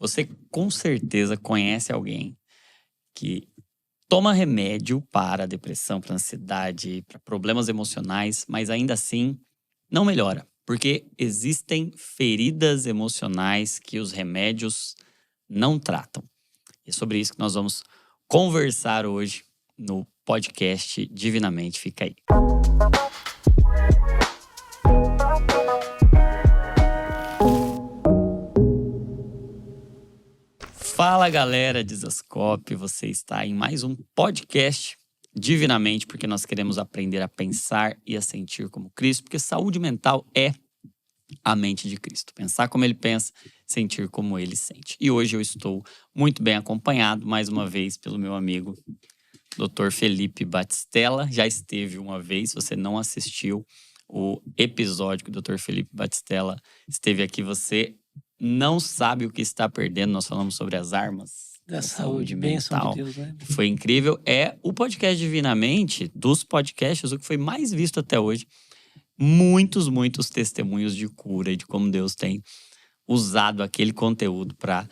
Você com certeza conhece alguém que toma remédio para depressão, para ansiedade, para problemas emocionais, mas ainda assim não melhora. Porque existem feridas emocionais que os remédios não tratam. E é sobre isso que nós vamos conversar hoje no podcast Divinamente. Fica aí. Fala galera de Zascope, você está em mais um podcast Divinamente, porque nós queremos aprender a pensar e a sentir como Cristo, porque saúde mental é a mente de Cristo. Pensar como ele pensa, sentir como ele sente. E hoje eu estou muito bem acompanhado, mais uma vez, pelo meu amigo Dr. Felipe Batistella. Já esteve uma vez, se você não assistiu o episódio que o Dr. Felipe Batistella esteve aqui, você não sabe o que está perdendo. Nós falamos sobre as armas da saúde mental. De Deus, né? Foi incrível. É o podcast Divinamente, dos podcasts, o que foi mais visto até hoje. Muitos testemunhos de cura e de como Deus tem usado aquele conteúdo para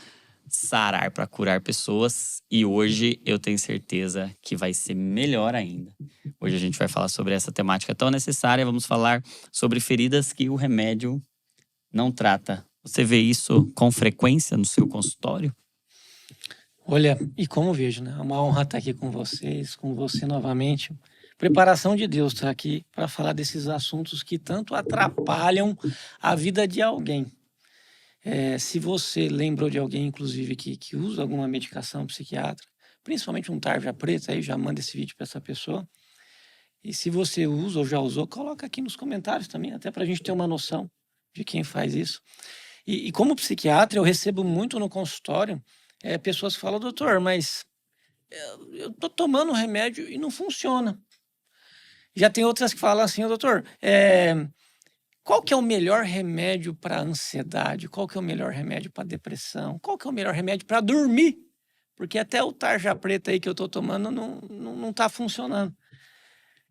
sarar, para curar pessoas. E hoje eu tenho certeza que vai ser melhor ainda. Hoje a gente vai falar sobre essa temática tão necessária. Vamos falar sobre feridas que o remédio não trata. Você vê isso com frequência no seu consultório? Olha, e como vejo, né? É uma honra estar aqui com vocês, com você novamente. Preparação de Deus estar aqui para falar desses assuntos que tanto atrapalham a vida de alguém. Se você lembrou de alguém, inclusive, que usa alguma medicação psiquiátrica, principalmente um tarja preta, aí já manda esse vídeo para essa pessoa. E se você usa ou já usou, coloca aqui nos comentários também, até para a gente ter uma noção de quem faz isso. E como psiquiatra, eu recebo muito no consultório pessoas que falam, doutor, mas eu tô tomando remédio e não funciona. Já tem outras que falam assim, doutor, qual que é o melhor remédio para ansiedade? Qual que é o melhor remédio para depressão? Qual que é o melhor remédio para dormir? Porque até o tarja preta aí que eu tô tomando não tá funcionando.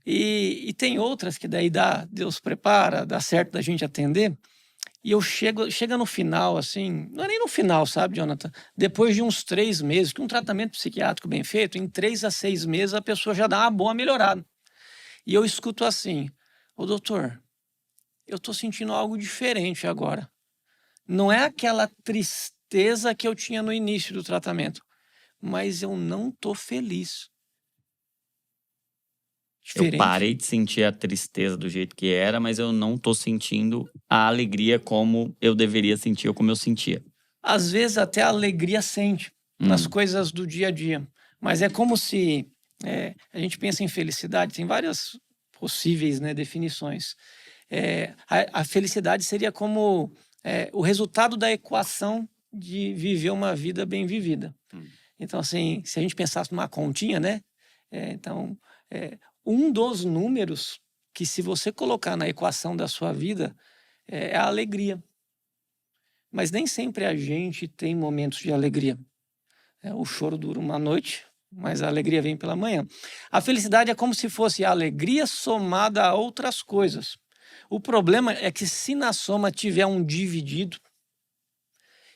E tem outras que daí Deus prepara, dá certo da gente atender. E chega no final, assim, não é nem no final, sabe, Jonathan? Depois de uns 3 meses, que um tratamento psiquiátrico bem feito, em 3 a 6 meses a pessoa já dá uma boa melhorada. E eu escuto assim, ô doutor, eu tô sentindo algo diferente agora. Não é aquela tristeza que eu tinha no início do tratamento, mas eu não tô feliz. Diferente. Eu parei de sentir a tristeza do jeito que era, mas eu não tô sentindo a alegria como eu deveria sentir ou como eu sentia. Às vezes até a alegria sente nas coisas do dia a dia. Mas é como se a gente pensa em felicidade, tem várias possíveis, né, definições. A felicidade seria como o resultado da equação de viver uma vida bem vivida. Então, assim, se a gente pensasse numa continha, né? Um dos números que, se você colocar na equação da sua vida, é a alegria. Mas nem sempre a gente tem momentos de alegria. O choro dura uma noite, mas a alegria vem pela manhã. A felicidade é como se fosse a alegria somada a outras coisas. O problema é que se na soma tiver um dividido,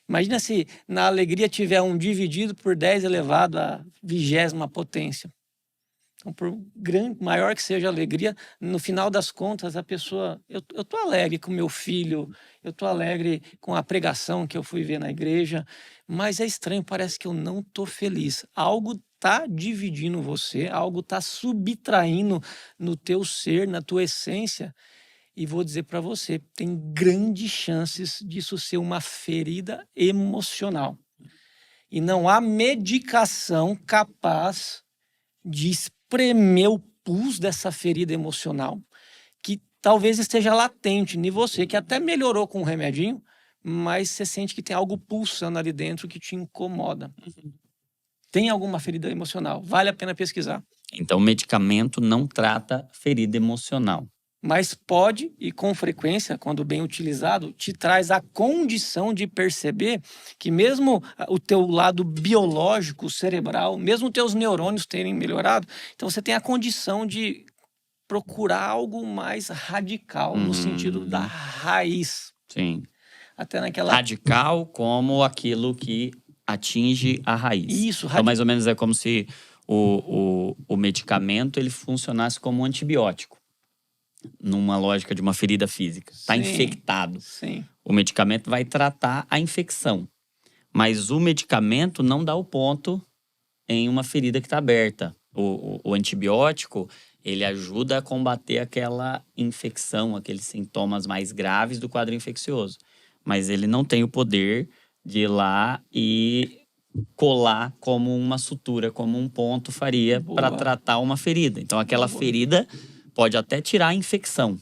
imagina se na alegria tiver um dividido por 10 elevado à 20ª potência. Então, por maior que seja a alegria, no final das contas, a pessoa... Eu estou alegre com meu filho, eu estou alegre com a pregação que eu fui ver na igreja, mas é estranho, parece que eu não estou feliz. Algo está dividindo você, algo está subtraindo no teu ser, na tua essência, e vou dizer para você, tem grandes chances disso ser uma ferida emocional. E não há medicação capaz de espremer o pus dessa ferida emocional, que talvez esteja latente em você, que até melhorou com um remedinho, mas você sente que tem algo pulsando ali dentro que te incomoda. Tem alguma ferida emocional? Vale a pena pesquisar. Então, o medicamento não trata ferida emocional. Mas pode, e com frequência, quando bem utilizado, te traz a condição de perceber que mesmo o teu lado biológico, cerebral, mesmo teus neurônios terem melhorado, então você tem a condição de procurar algo mais radical, no sentido da raiz. Sim. até naquela... Radical como aquilo que atinge a raiz. Isso, Então, mais ou menos é como se o medicamento ele funcionasse como um antibiótico. Numa lógica de uma ferida física. Está infectado. Sim. O medicamento vai tratar a infecção. Mas o medicamento não dá o ponto em uma ferida que está aberta. O antibiótico, ele ajuda a combater aquela infecção, aqueles sintomas mais graves do quadro infeccioso. Mas ele não tem o poder de ir lá e colar como uma sutura, como um ponto faria para tratar uma ferida. Então, aquela ferida pode até tirar a infecção,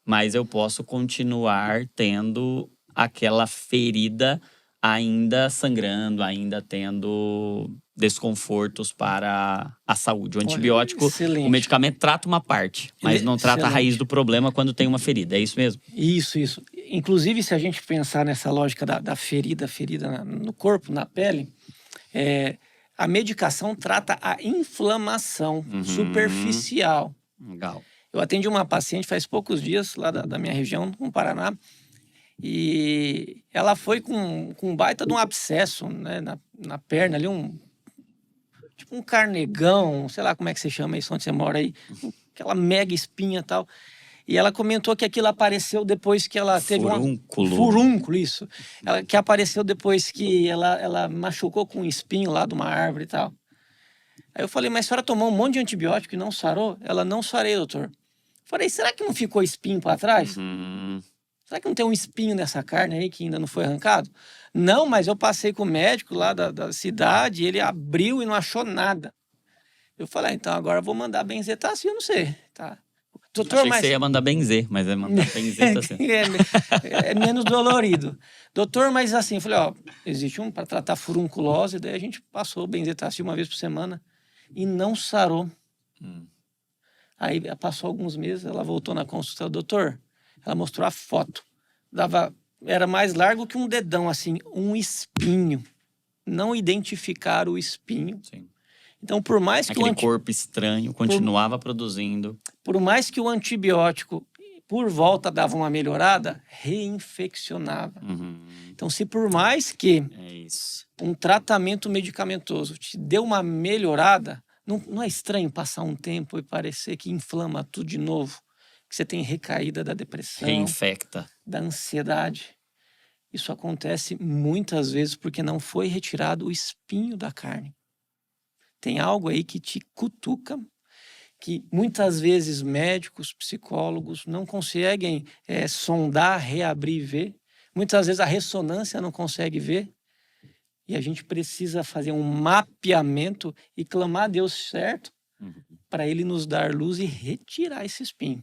mas eu posso continuar tendo aquela ferida ainda sangrando, ainda tendo desconfortos para a saúde. O antibiótico, o medicamento trata uma parte, mas não trata a raiz do problema quando tem uma ferida. É isso mesmo? Isso. Inclusive, se a gente pensar nessa lógica da ferida no corpo, na pele, a medicação trata a inflamação superficial. Legal. Eu atendi uma paciente faz poucos dias, lá da minha região, no Paraná, e ela foi com um baita de um abscesso, né, na perna ali, tipo um carnegão, sei lá como é que se chama isso onde você mora aí, aquela mega espinha e tal. E ela comentou que aquilo apareceu depois que ela teve furúnculo, isso. Que apareceu depois que ela machucou com um espinho lá de uma árvore e tal. Aí eu falei, mas a senhora tomou um monte de antibiótico e não sarou? Ela, não sarei, doutor. Falei, será que não ficou espinho para trás? Será que não tem um espinho nessa carne aí que ainda não foi arrancado? Não, mas eu passei com o médico lá da cidade, ele abriu e não achou nada. Eu falei, então agora eu vou mandar benzetacil, não sei, tá? Doutor, achei que você ia mandar benzer, mas é mandar benzetacil. É menos dolorido. Doutor, mas assim, eu falei, ó, existe para tratar furunculose, daí a gente passou benzetacil uma vez por semana e não sarou. Aí passou alguns meses, ela voltou na consulta, doutor, ela mostrou a foto. Era mais largo que um dedão, assim, um espinho. Não identificaram o espinho. Sim. Então, por mais que aquele corpo estranho continuava produzindo. Por mais que o antibiótico, por volta, dava uma melhorada, reinfeccionava. Então, se por mais que um tratamento medicamentoso te deu uma melhorada, não é estranho passar um tempo e parecer que inflama tudo de novo? Que você tem recaída da depressão, reinfecta, da ansiedade. Isso acontece muitas vezes porque não foi retirado o espinho da carne. Tem algo aí que te cutuca, que muitas vezes médicos, psicólogos não conseguem sondar, reabrir e ver. Muitas vezes a ressonância não consegue ver. E a gente precisa fazer um mapeamento e clamar a Deus certo para Ele nos dar luz e retirar esse espinho.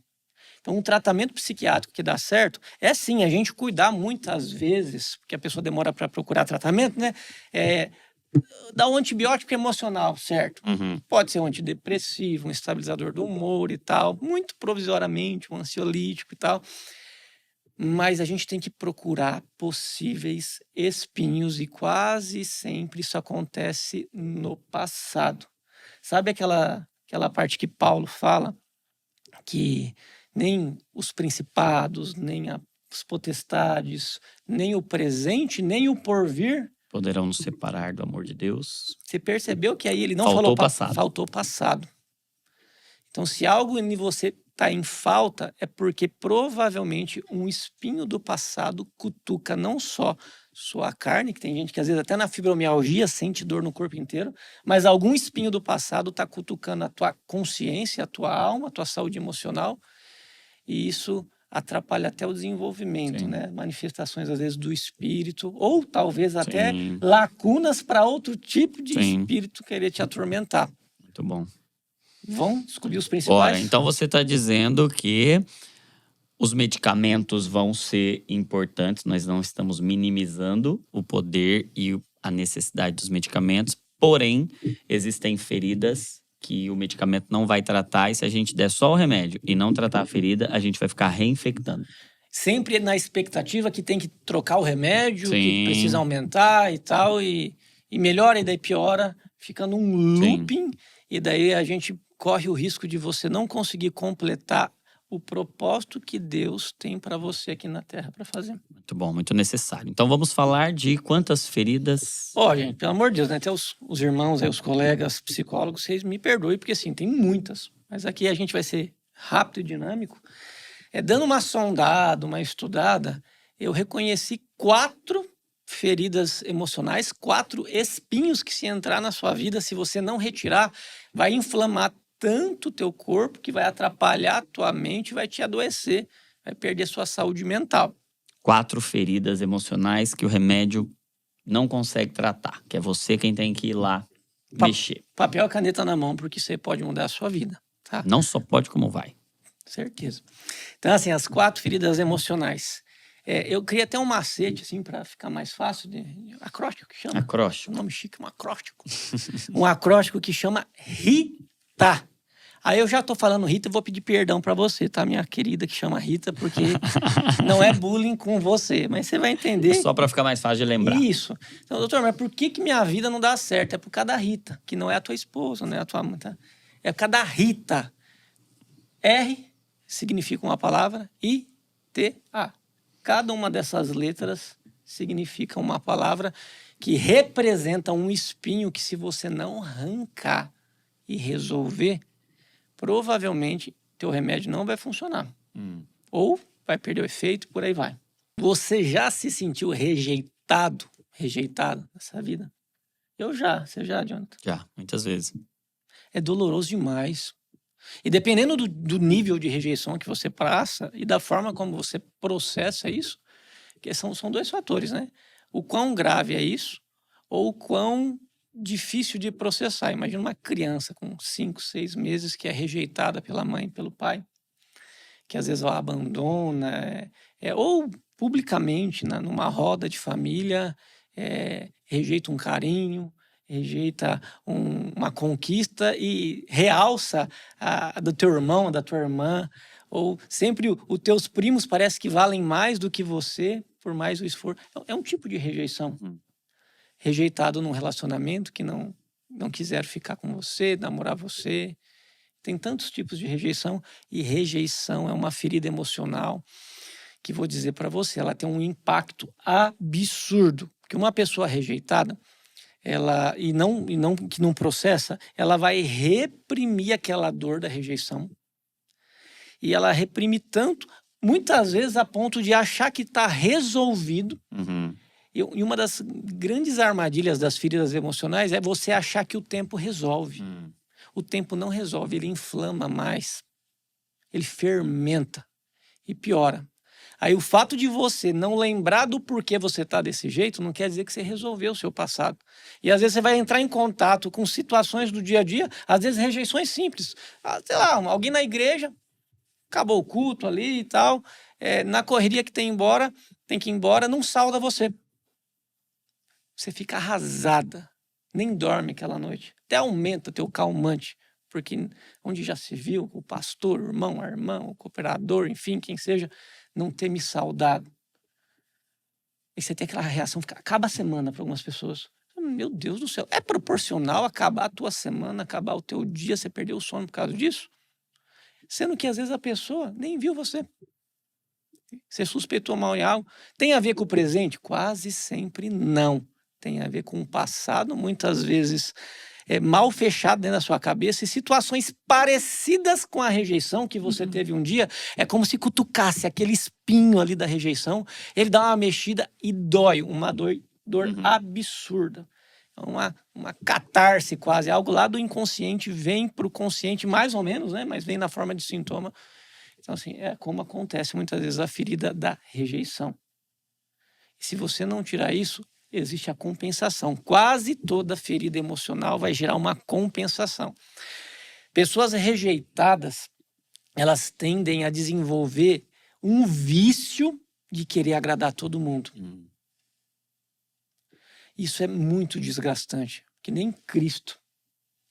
Então, um tratamento psiquiátrico que dá certo é sim a gente cuidar muitas vezes, porque a pessoa demora para procurar tratamento, né? Dar um antibiótico emocional, certo? Pode ser um antidepressivo, um estabilizador do humor e tal, muito provisoriamente, um ansiolítico e tal. Mas a gente tem que procurar possíveis espinhos e quase sempre isso acontece no passado. Sabe aquela parte que Paulo fala que nem os principados, nem as potestades, nem o presente, nem o porvir poderão nos separar do amor de Deus. Você percebeu que aí ele não faltou falou passado. Faltou passado. Então, se algo em você está em falta, é porque provavelmente um espinho do passado cutuca não só sua carne, que tem gente que às vezes até na fibromialgia sente dor no corpo inteiro, mas algum espinho do passado está cutucando a tua consciência, a tua alma, a tua saúde emocional, e isso atrapalha até o desenvolvimento, né? Manifestações, às vezes, do espírito, ou talvez até lacunas para outro tipo de espírito querer te atormentar. Muito bom. Vão descobrir os principais? Ora, então você está dizendo que os medicamentos vão ser importantes, nós não estamos minimizando o poder e a necessidade dos medicamentos, porém, existem feridas que o medicamento não vai tratar, e se a gente der só o remédio e não tratar a ferida, a gente vai ficar reinfectando. Sempre na expectativa que tem que trocar o remédio, que precisa aumentar e tal, e melhora e daí piora, fica num looping, e daí a gente corre o risco de você não conseguir completar o propósito que Deus tem para você aqui na Terra para fazer. Muito bom, muito necessário. Então vamos falar de quantas feridas. Ó, gente, pelo amor de Deus, né? Até os irmãos, aí, os colegas, psicólogos, vocês me perdoem, porque assim, tem muitas. Mas aqui a gente vai ser rápido e dinâmico. Dando uma sondada, uma estudada, eu reconheci 4 feridas emocionais, 4 espinhos que, se entrar na sua vida, se você não retirar, vai inflamar tanto o teu corpo que vai atrapalhar a tua mente, vai te adoecer, vai perder sua saúde mental. 4 feridas emocionais que o remédio não consegue tratar, que é você quem tem que ir lá mexer. Papel e caneta na mão, porque isso aí pode mudar a sua vida, tá? Não só pode, como vai. Certeza. Então, assim, as 4 feridas emocionais. Eu queria até um macete, assim, para ficar mais fácil. Acróstico que chama? Acróstico. Um nome chique, um acróstico. Um acróstico que chama Rita. Aí eu já tô falando Rita, eu vou pedir perdão para você, tá? Minha querida que chama Rita, porque não é bullying com você, mas você vai entender. Só para ficar mais fácil de lembrar. Isso. Então, doutor, mas por que minha vida não dá certo? É por causa da Rita, que não é a tua esposa, não é a tua mãe, tá? É por causa da Rita. R significa uma palavra, I-T-A. Cada uma dessas letras significa uma palavra que representa um espinho que, se você não arrancar e resolver, provavelmente teu remédio não vai funcionar. Ou vai perder o efeito, por aí vai. Você já se sentiu rejeitado nessa vida? Eu já. Você já, Jonathan? Já, muitas vezes. É doloroso demais. E dependendo do nível de rejeição que você passa e da forma como você processa isso, que são 2 fatores, né? O quão grave é isso ou o quão difícil de processar. Imagina uma criança com 5, 6 meses que é rejeitada pela mãe, pelo pai, que às vezes ela abandona, ou publicamente, numa roda de família, rejeita um carinho, rejeita uma conquista e realça a do teu irmão, da tua irmã, ou sempre os teus primos parece que valem mais do que você, por mais o esforço. É um tipo de rejeição. Rejeitado num relacionamento que não quiser ficar com você, namorar você. Tem tantos tipos de rejeição, e rejeição é uma ferida emocional que, vou dizer para você, ela tem um impacto absurdo. Porque uma pessoa rejeitada, que não processa, ela vai reprimir aquela dor da rejeição. E ela reprime tanto, muitas vezes a ponto de achar que está resolvido. E uma das grandes armadilhas das feridas emocionais é você achar que o tempo resolve. O tempo não resolve, ele inflama mais. Ele fermenta e piora. Aí o fato de você não lembrar do porquê você está desse jeito não quer dizer que você resolveu o seu passado. E às vezes você vai entrar em contato com situações do dia a dia, às vezes rejeições simples. Sei lá, alguém na igreja, acabou o culto ali e tal, na correria que tem que ir embora, não sauda você. Você fica arrasada, nem dorme aquela noite. Até aumenta teu calmante, porque onde já se viu o pastor, o irmão, a irmã, o cooperador, enfim, quem seja, não ter me saudado. E você tem aquela reação, acaba a semana para algumas pessoas. Meu Deus do céu, é proporcional acabar a tua semana, acabar o teu dia, você perder o sono por causa disso? Sendo que às vezes a pessoa nem viu você. Você suspeitou mal em algo. Tem a ver com o presente? Quase sempre não. Tem a ver com o passado, muitas vezes mal fechado dentro da sua cabeça, e situações parecidas com a rejeição que você teve um dia, é como se cutucasse aquele espinho ali da rejeição, ele dá uma mexida e dói, uma dor absurda. Uma catarse quase, algo lá do inconsciente vem para o consciente mais ou menos, né? Mas vem na forma de sintoma. Então assim, é como acontece muitas vezes a ferida da rejeição. E se você não tirar isso, existe a compensação. Quase toda ferida emocional vai gerar uma compensação. Pessoas rejeitadas, elas tendem a desenvolver um vício de querer agradar todo mundo. Isso é muito desgastante, que nem Cristo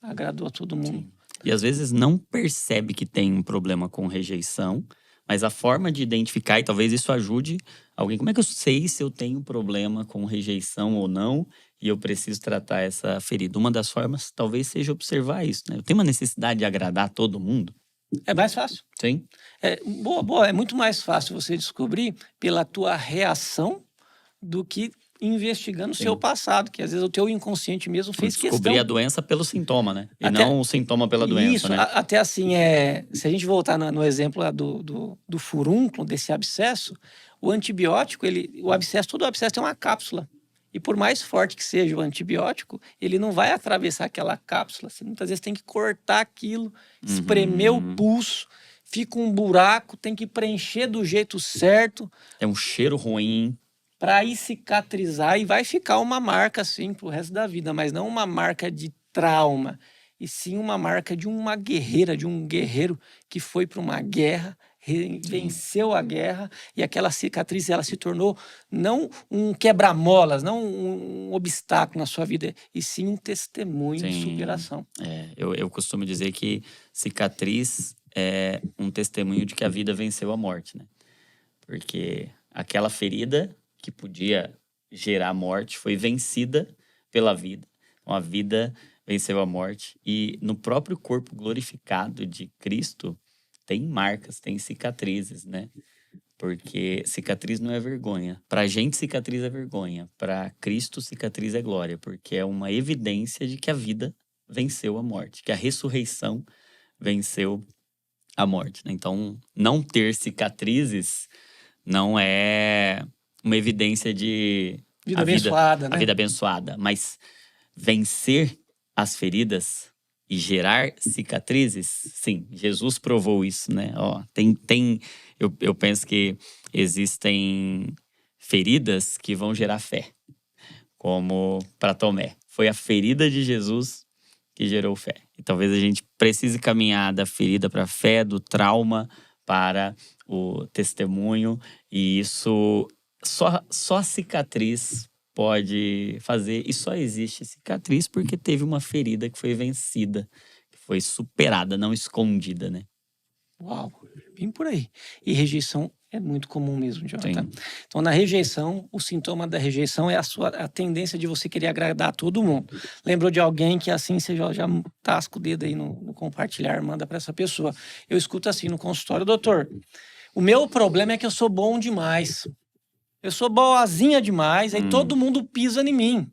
agradou a todo mundo. Sim. E às vezes não percebe que tem um problema com rejeição, mas a forma de identificar, e talvez isso ajude alguém. Como é que eu sei se eu tenho problema com rejeição ou não e eu preciso tratar essa ferida? Uma das formas talvez seja observar isso, né? Eu tenho uma necessidade de agradar todo mundo? É mais fácil. Sim. É muito mais fácil você descobrir pela tua reação do que investigando o seu passado, que às vezes o teu inconsciente mesmo fez Descobrir questão. a doença pelo sintoma, né? E Até- não o sintoma pela doença, Isso, né? até assim, se a gente voltar no exemplo lá do furúnculo, desse abscesso, o antibiótico, todo abscesso tem uma cápsula. E por mais forte que seja o antibiótico, ele não vai atravessar aquela cápsula. Você muitas vezes tem que cortar aquilo, espremer o pulso, fica um buraco, tem que preencher do jeito certo. É um cheiro ruim. Para aí cicatrizar e vai ficar uma marca assim pro resto da vida, mas não uma marca de trauma, e sim uma marca de uma guerreira, de um guerreiro que foi para uma guerra, venceu a guerra, e aquela cicatriz ela se tornou não um quebra-molas, não um obstáculo na sua vida, e sim um testemunho de superação. Eu costumo dizer que cicatriz é um testemunho de que a vida venceu a morte, né? Porque aquela ferida que podia gerar morte foi vencida pela vida. Então, a vida venceu a morte. E no próprio corpo glorificado de Cristo tem marcas, tem cicatrizes, né? Porque cicatriz não é vergonha. Pra gente, cicatriz é vergonha. Pra Cristo, cicatriz é glória. Porque é uma evidência de que a vida venceu a morte. Que a ressurreição venceu a morte, né? Então, não ter cicatrizes não é uma evidência de Vida abençoada, né? A vida abençoada, mas vencer as feridas e gerar cicatrizes, sim, Jesus provou isso, né? Eu penso que existem feridas que vão gerar fé, como para Tomé. Foi a ferida de Jesus que gerou fé. E talvez a gente precise caminhar da ferida para a fé, do trauma para o testemunho, e isso só a cicatriz pode fazer, e só existe cicatriz porque teve uma ferida que foi vencida, que foi superada, não escondida, né? Uau, bem por aí. E rejeição é muito comum mesmo, Jonathan. Sim. Então, na rejeição, o sintoma da rejeição é a tendência de você querer agradar a todo mundo. Lembrou de alguém que assim você já tasca o dedo aí no compartilhar, manda para essa pessoa. Eu escuto assim no consultório, doutor, o meu problema é que eu sou bom demais. Eu sou boazinha demais, aí todo mundo pisa em mim.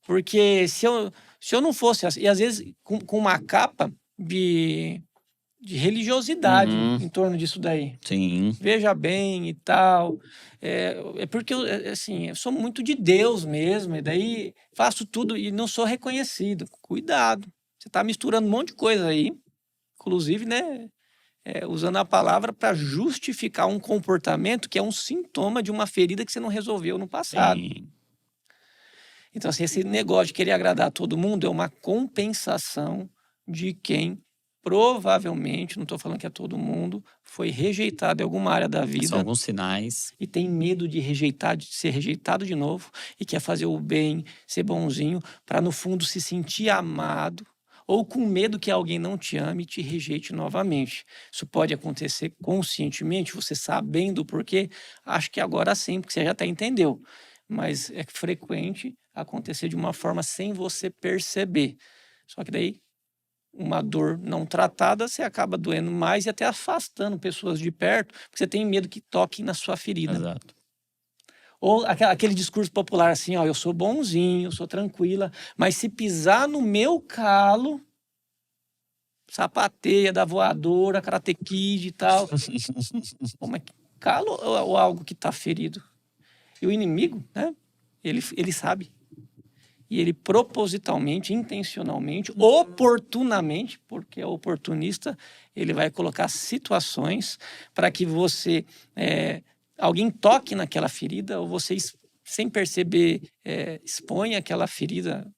Porque se eu não fosse assim, e às vezes com uma capa de religiosidade em torno disso daí. Sim. Veja bem e tal. Porque assim, eu sou muito de Deus mesmo, e daí faço tudo e não sou reconhecido. Cuidado. Você está misturando um monte de coisa aí, inclusive, né? Usando a palavra para justificar um comportamento que é um sintoma de uma ferida que você não resolveu no passado. Sim. Então, assim, esse negócio de querer agradar a todo mundo é uma compensação de quem provavelmente, não estou falando que é todo mundo, foi rejeitado em alguma área da vida. São alguns sinais. E tem medo de ser rejeitado de novo e quer fazer o bem, ser bonzinho, para no fundo se sentir amado, ou com medo que alguém não te ame e te rejeite novamente. Isso pode acontecer conscientemente, você sabendo o porquê. Acho que agora sim, porque você já até entendeu. Mas é frequente acontecer de uma forma sem você perceber. Só que daí, uma dor não tratada, você acaba doendo mais e até afastando pessoas de perto, porque você tem medo que toquem na sua ferida. Exato. Ou aquele discurso popular assim, ó, eu sou bonzinho, eu sou tranquila, mas se pisar no meu calo, sapateia, da voadora, Karate Kid e tal. Pô, mas calo ou algo que está ferido? E o inimigo, né? Ele sabe. E ele propositalmente, intencionalmente, oportunamente, porque é oportunista, ele vai colocar situações para que você, alguém toque naquela ferida, ou você, sem perceber, exponha aquela ferida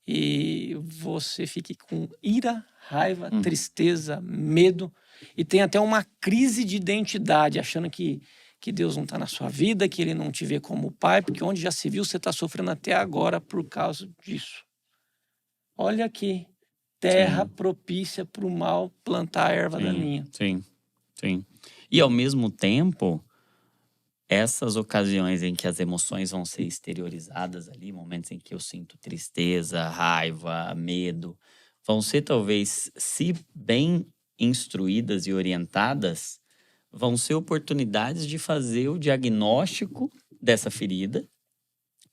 e você fique com ira, raiva, tristeza, medo, e tem até uma crise de identidade, achando que Deus não está na sua vida, que ele não te vê como pai, porque onde já se viu, você está sofrendo até agora por causa disso. Olha aqui, terra propícia para o mal plantar a erva daninha. Sim. E ao mesmo tempo, essas ocasiões em que as emoções vão ser exteriorizadas ali, momentos em que eu sinto tristeza, raiva, medo, vão ser talvez, se bem instruídas e orientadas, vão ser oportunidades de fazer o diagnóstico dessa ferida.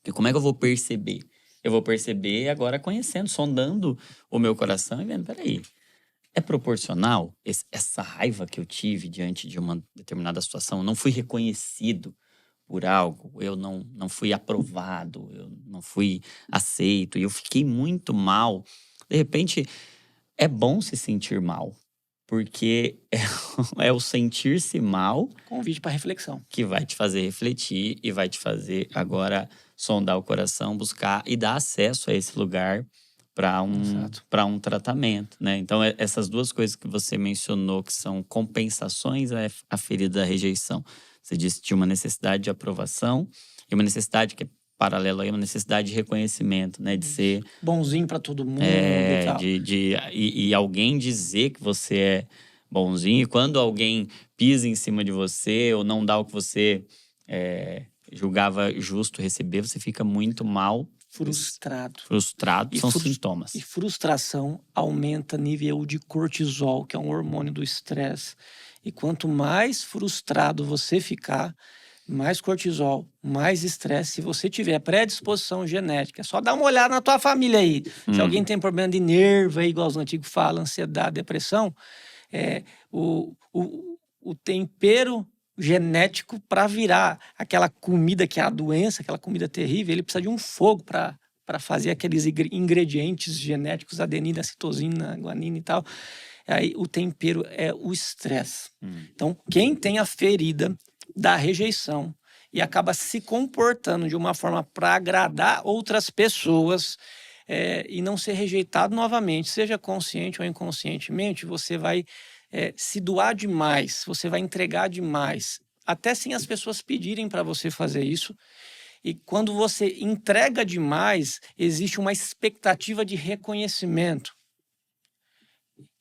E como é que eu vou perceber? Eu vou perceber agora conhecendo, sondando o meu coração e vendo, peraí, é proporcional essa raiva que eu tive diante de uma determinada situação? Eu não fui reconhecido por algo, eu não fui aprovado, eu não fui aceito, e eu fiquei muito mal. De repente, é bom se sentir mal, porque é o sentir-se mal Convite para reflexão. que vai te fazer refletir e vai te fazer agora sondar o coração, buscar e dar acesso a esse lugar Exato. para um tratamento, né? Então, essas duas coisas que você mencionou, que são compensações à ferida da rejeição. Você disse que tinha uma necessidade de aprovação e uma necessidade que é paralela aí, uma necessidade de reconhecimento, né? De ser Bonzinho para todo mundo e tal. e alguém dizer que você é bonzinho. E quando alguém pisa em cima de você ou não dá o que você julgava justo receber, você fica muito mal. Frustrado. Frustrado são sintomas. E frustração aumenta nível de cortisol, que é um hormônio do estresse. E quanto mais frustrado você ficar, mais cortisol, mais estresse. Se você tiver predisposição genética, é só dar uma olhada na tua família aí. Se alguém tem problema de nervo, aí, igual os antigos falam, ansiedade, depressão, o tempero genético para virar aquela comida que é a doença, aquela comida terrível, ele precisa de um fogo para fazer aqueles ingredientes genéticos, adenina, citosina, guanina e tal. Aí o tempero é o estresse. Então, quem tem a ferida da rejeição e acaba se comportando de uma forma para agradar outras pessoas e não ser rejeitado novamente, seja consciente ou inconscientemente, você vai se doar demais, você vai entregar demais, até sem as pessoas pedirem para você fazer isso. E quando você entrega demais, existe uma expectativa de reconhecimento.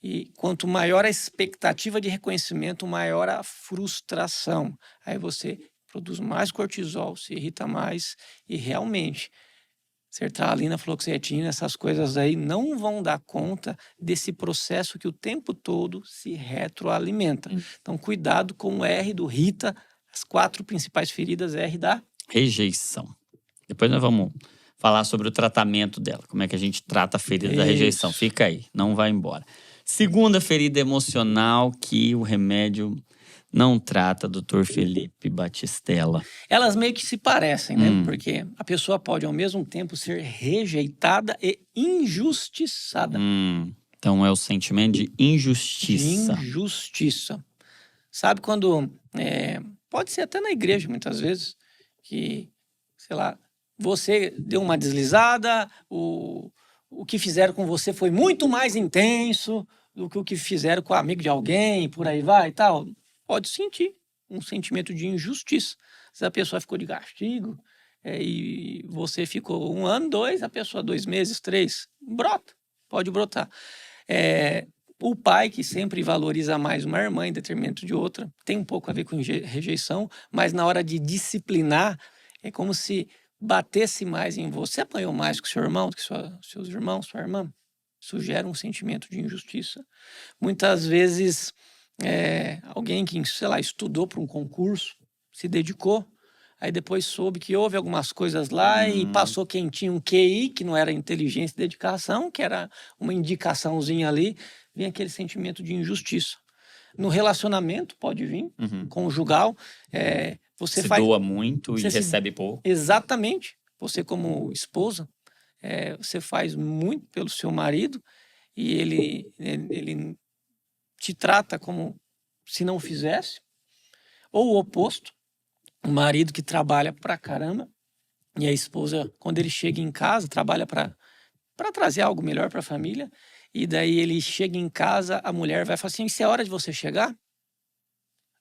E quanto maior a expectativa de reconhecimento, maior a frustração. Aí você produz mais cortisol, se irrita mais e realmente sertralina, fluoxetina, essas coisas aí não vão dar conta desse processo que o tempo todo se retroalimenta. Então, cuidado com o R do Rita, as 4 principais feridas R da rejeição. Depois nós vamos falar sobre o tratamento dela, como é que a gente trata a ferida da rejeição. Fica aí, não vai embora. Segunda ferida emocional que o remédio não trata, Dr. Felipe Batistella. Elas meio que se parecem, né? Porque a pessoa pode, ao mesmo tempo, ser rejeitada e injustiçada. Então, é o sentimento de injustiça. De injustiça. Sabe quando... pode ser até na igreja, muitas vezes, que, sei lá, você deu uma deslizada, o que fizeram com você foi muito mais intenso do que o que fizeram com o amigo de alguém, por aí vai e tal. Pode sentir um sentimento de injustiça. Se a pessoa ficou de castigo e você ficou 1 ano, 2, a pessoa 2 meses, 3, brota, pode brotar. O pai que sempre valoriza mais uma irmã em detrimento de outra, tem um pouco a ver com rejeição, mas na hora de disciplinar, é como se batesse mais em você. Você apanhou mais que seu irmão, do que seus irmãos, sua irmã. Isso gera um sentimento de injustiça. Muitas vezes... alguém que, sei lá, estudou para um concurso, se dedicou, aí depois soube que houve algumas coisas lá e passou quem tinha um QI, que não era inteligência e dedicação, que era uma indicaçãozinha ali, vem aquele sentimento de injustiça. No relacionamento pode vir, conjugal, você se doa muito e recebe pouco. Exatamente. Você como esposa, você faz muito pelo seu marido e ele te trata como se não fizesse, ou o oposto, o marido que trabalha pra caramba e a esposa, quando ele chega em casa, trabalha para trazer algo melhor para a família, e daí ele chega em casa, a mulher vai falar assim, isso é hora de você chegar?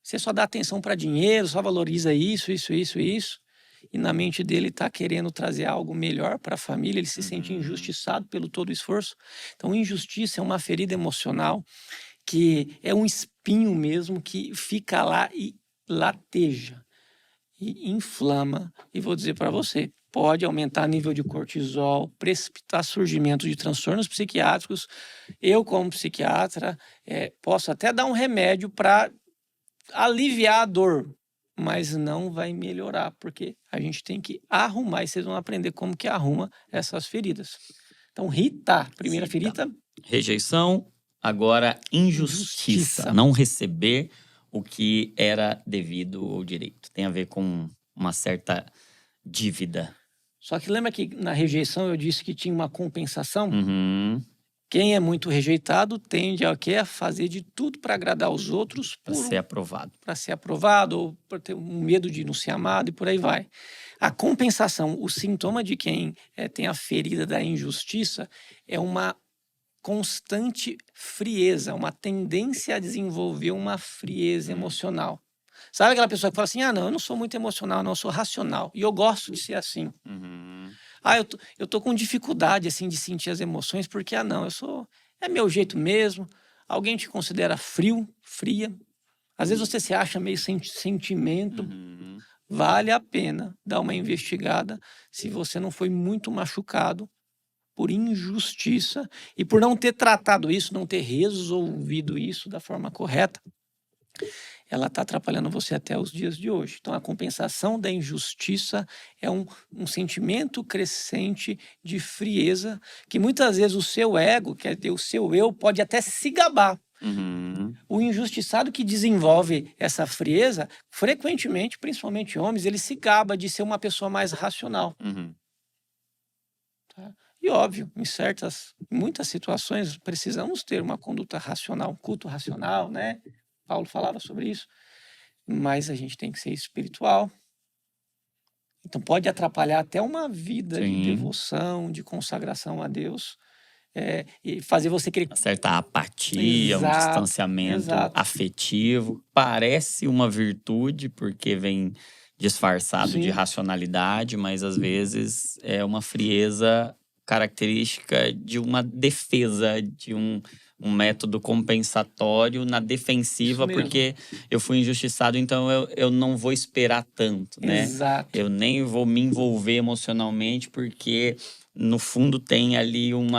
Você só dá atenção para dinheiro, só valoriza isso, e na mente dele está querendo trazer algo melhor para a família, ele se sente injustiçado pelo todo o esforço. Então, injustiça é uma ferida emocional que é um espinho mesmo que fica lá e lateja, e inflama. E vou dizer para você, pode aumentar o nível de cortisol, precipitar surgimento de transtornos psiquiátricos. Eu, como psiquiatra, posso até dar um remédio para aliviar a dor, mas não vai melhorar, porque a gente tem que arrumar, e vocês vão aprender como que arruma essas feridas. Então, Rita, primeira ferida. Rejeição, agora injustiça. Não receber o que era devido ou direito. Tem a ver com uma certa dívida. Só que lembra que na rejeição eu disse que tinha uma compensação? Uhum. Quem é muito rejeitado tende a fazer de tudo para agradar os outros. Para ser aprovado. Para ser aprovado, ou por ter um medo de não ser amado e por aí vai. A compensação, o sintoma de quem tem a ferida da injustiça é uma constante frieza, uma tendência a desenvolver uma frieza emocional. Sabe aquela pessoa que fala assim, não, eu não sou muito emocional, não, eu sou racional. E eu gosto de ser assim. Uhum. Eu tô com dificuldade, assim, de sentir as emoções, porque, não, é meu jeito mesmo. Alguém te considera frio, fria. Às vezes você se acha meio sem sentimento. Uhum. Vale a pena dar uma investigada se você não foi muito machucado por injustiça e por não ter tratado isso, não ter resolvido isso da forma correta. Ela está atrapalhando você até os dias de hoje. Então, a compensação da injustiça é um sentimento crescente de frieza que muitas vezes o seu ego, quer dizer, o seu eu, pode até se gabar. Uhum. O injustiçado que desenvolve essa frieza, frequentemente, principalmente homens, ele se gaba de ser uma pessoa mais racional. Uhum. Tá? E óbvio, em muitas situações, precisamos ter uma conduta racional, um culto racional, né? Paulo falava sobre isso, mas a gente tem que ser espiritual. Então pode atrapalhar até uma vida de devoção, de consagração a Deus, e fazer você querer... Uma certa apatia, um distanciamento afetivo. Parece uma virtude, porque vem disfarçado de racionalidade, mas às vezes é uma frieza característica de uma defesa, de um método compensatório na defensiva, porque eu fui injustiçado, então eu não vou esperar tanto, né? Exato. Eu nem vou me envolver emocionalmente, porque no fundo tem ali um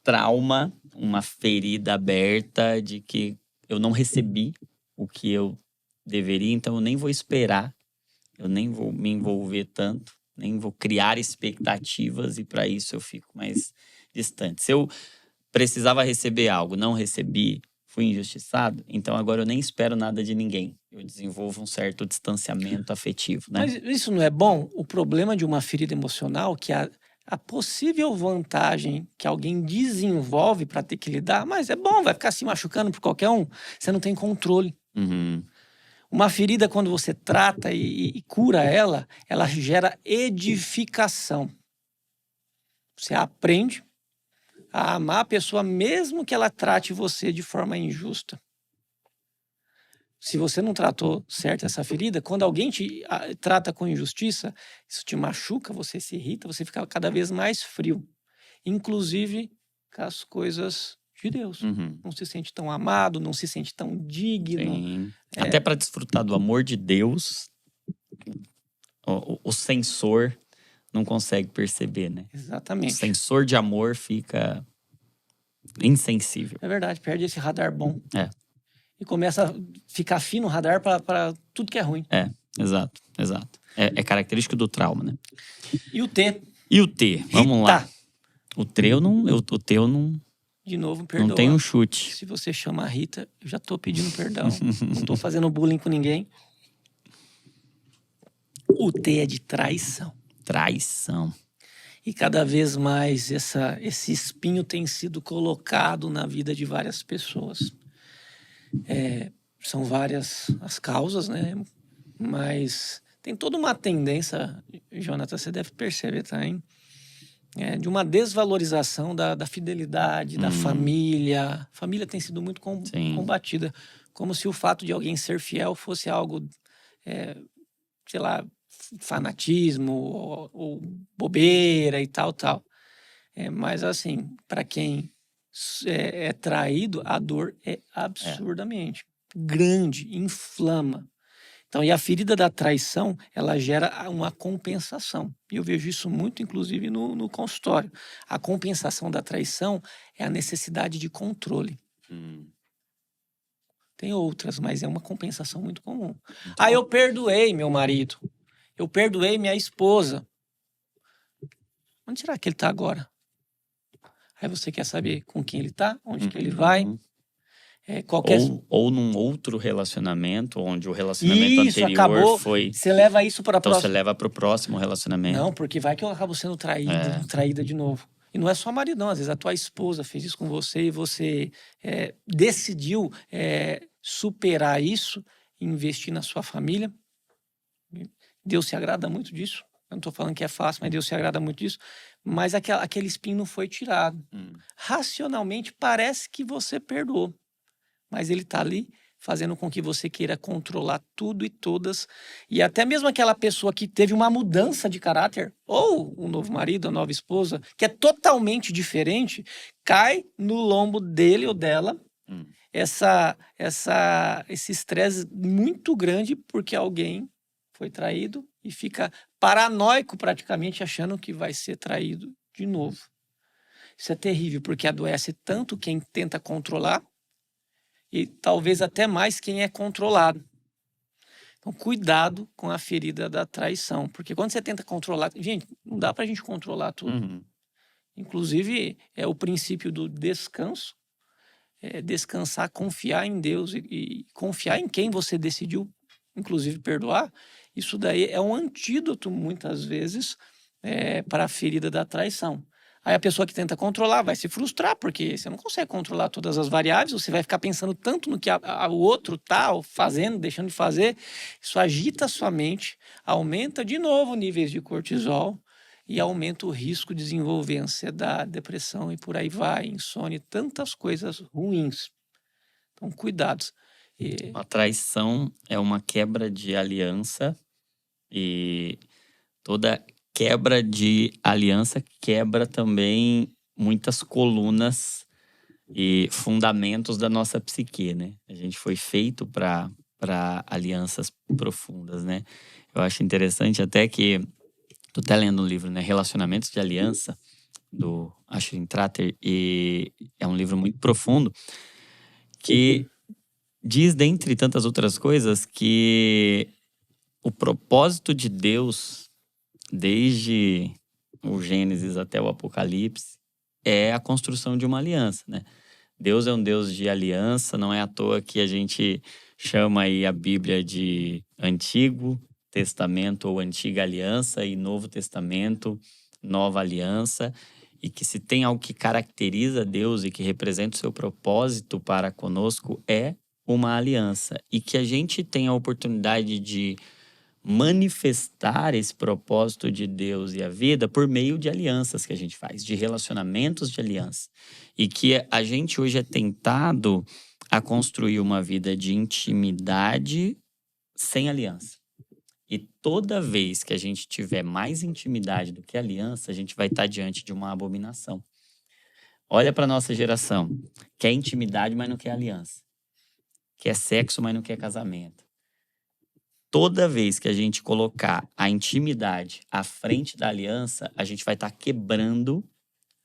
trauma, uma ferida aberta de que eu não recebi o que eu deveria, então eu nem vou esperar, eu nem vou me envolver tanto, nem vou criar expectativas e para isso eu fico mais distante. Se eu precisava receber algo, não recebi, fui injustiçado, então agora eu nem espero nada de ninguém. Eu desenvolvo um certo distanciamento afetivo, né? Mas isso não é bom? O problema de uma ferida emocional, que a possível vantagem que alguém desenvolve para ter que lidar, mas é bom, vai ficar se machucando por qualquer um, você não tem controle. Uhum. Uma ferida, quando você trata e cura ela gera edificação. Você aprende a amar a pessoa mesmo que ela trate você de forma injusta. Se você não tratou certo essa ferida, quando alguém te trata com injustiça, isso te machuca, você se irrita, você fica cada vez mais frio. Inclusive com as coisas de Deus. Uhum. Não se sente tão amado, não se sente tão digno. Sim. Até para desfrutar do amor de Deus, o sensor não consegue perceber, né? Exatamente. O sensor de amor fica insensível. É verdade, perde esse radar bom. E começa a ficar fino o radar para tudo que é ruim. Exato. É característico do trauma, né? E o T? E o T? Vamos lá. O T eu não... De novo, perdoa. Não tem um chute. Se você chama a Rita, eu já tô pedindo perdão. Não tô fazendo bullying com ninguém. O T é de traição. Traição. E cada vez mais esse espinho tem sido colocado na vida de várias pessoas. São várias as causas, né? Mas tem toda uma tendência, Jonathan, você deve perceber também, de uma desvalorização da fidelidade, da família. A família tem sido muito combatida. Como se o fato de alguém ser fiel fosse algo, sei lá, fanatismo ou bobeira e tal. Mas assim, para quem é traído, a dor é absurdamente grande, inflama. Então, e a ferida da traição, ela gera uma compensação. E eu vejo isso muito, inclusive, no consultório. A compensação da traição é a necessidade de controle. Tem outras, mas é uma compensação muito comum. Então, Eu perdoei meu marido. Eu perdoei minha esposa. Onde será que ele está agora? Aí você quer saber com quem ele está, onde que ele vai. Ou num outro relacionamento, onde o relacionamento Isso, anterior acabou. foi... Você leva isso para a Então você próxima. leva para o próximo relacionamento. Não, porque vai que eu acabo sendo traída de novo. E não é só marido, não. Às vezes a tua esposa fez isso com você e você decidiu superar isso e investir na sua família. Deus se agrada muito disso. Eu não estou falando que é fácil, mas Deus se agrada muito disso. Mas aquele espinho não foi tirado. Racionalmente, parece que você perdoou. Mas ele está ali fazendo com que você queira controlar tudo e todas. E até mesmo aquela pessoa que teve uma mudança de caráter, ou um novo marido, a nova esposa, que é totalmente diferente, cai no lombo dele ou dela esse estresse muito grande porque alguém foi traído e fica paranoico praticamente achando que vai ser traído de novo. Isso é terrível porque adoece tanto quem tenta controlar e talvez até mais quem é controlado. Então, cuidado com a ferida da traição, porque quando você tenta controlar... Gente, não dá pra gente controlar tudo. Inclusive, é o princípio do descanso, descansar, confiar em Deus e confiar em quem você decidiu, inclusive, perdoar. Isso daí é um antídoto, muitas vezes, para a ferida da traição. Aí a pessoa que tenta controlar vai se frustrar, porque você não consegue controlar todas as variáveis, você vai ficar pensando tanto no que o outro está fazendo, deixando de fazer. Isso agita a sua mente, aumenta de novo níveis de cortisol e aumenta o risco de desenvolver ansiedade, depressão e por aí vai, insônia, tantas coisas ruins. Então, cuidados. A traição é uma quebra de aliança e toda quebra de aliança quebra também muitas colunas e fundamentos da nossa psique, né? A gente foi feito para alianças profundas, né? Eu acho interessante até que tô até lendo um livro, né? Relacionamentos de Aliança, do Ashwin Tratter, e é um livro muito profundo que diz, dentre tantas outras coisas, que o propósito de Deus, desde o Gênesis até o Apocalipse, é a construção de uma aliança, né? Deus é um Deus de aliança, não é à toa que a gente chama aí a Bíblia de Antigo Testamento ou Antiga Aliança e Novo Testamento, Nova Aliança, e que se tem algo que caracteriza Deus e que representa o seu propósito para conosco é uma aliança. E que a gente tem a oportunidade de manifestar esse propósito de Deus e a vida por meio de alianças que a gente faz, de relacionamentos de aliança. E que a gente hoje é tentado a construir uma vida de intimidade sem aliança. E toda vez que a gente tiver mais intimidade do que aliança, a gente vai estar diante de uma abominação. Olha para a nossa geração. Quer intimidade, mas não quer aliança. Quer sexo, mas não quer casamento. Toda vez que a gente colocar a intimidade à frente da aliança, a gente vai estar quebrando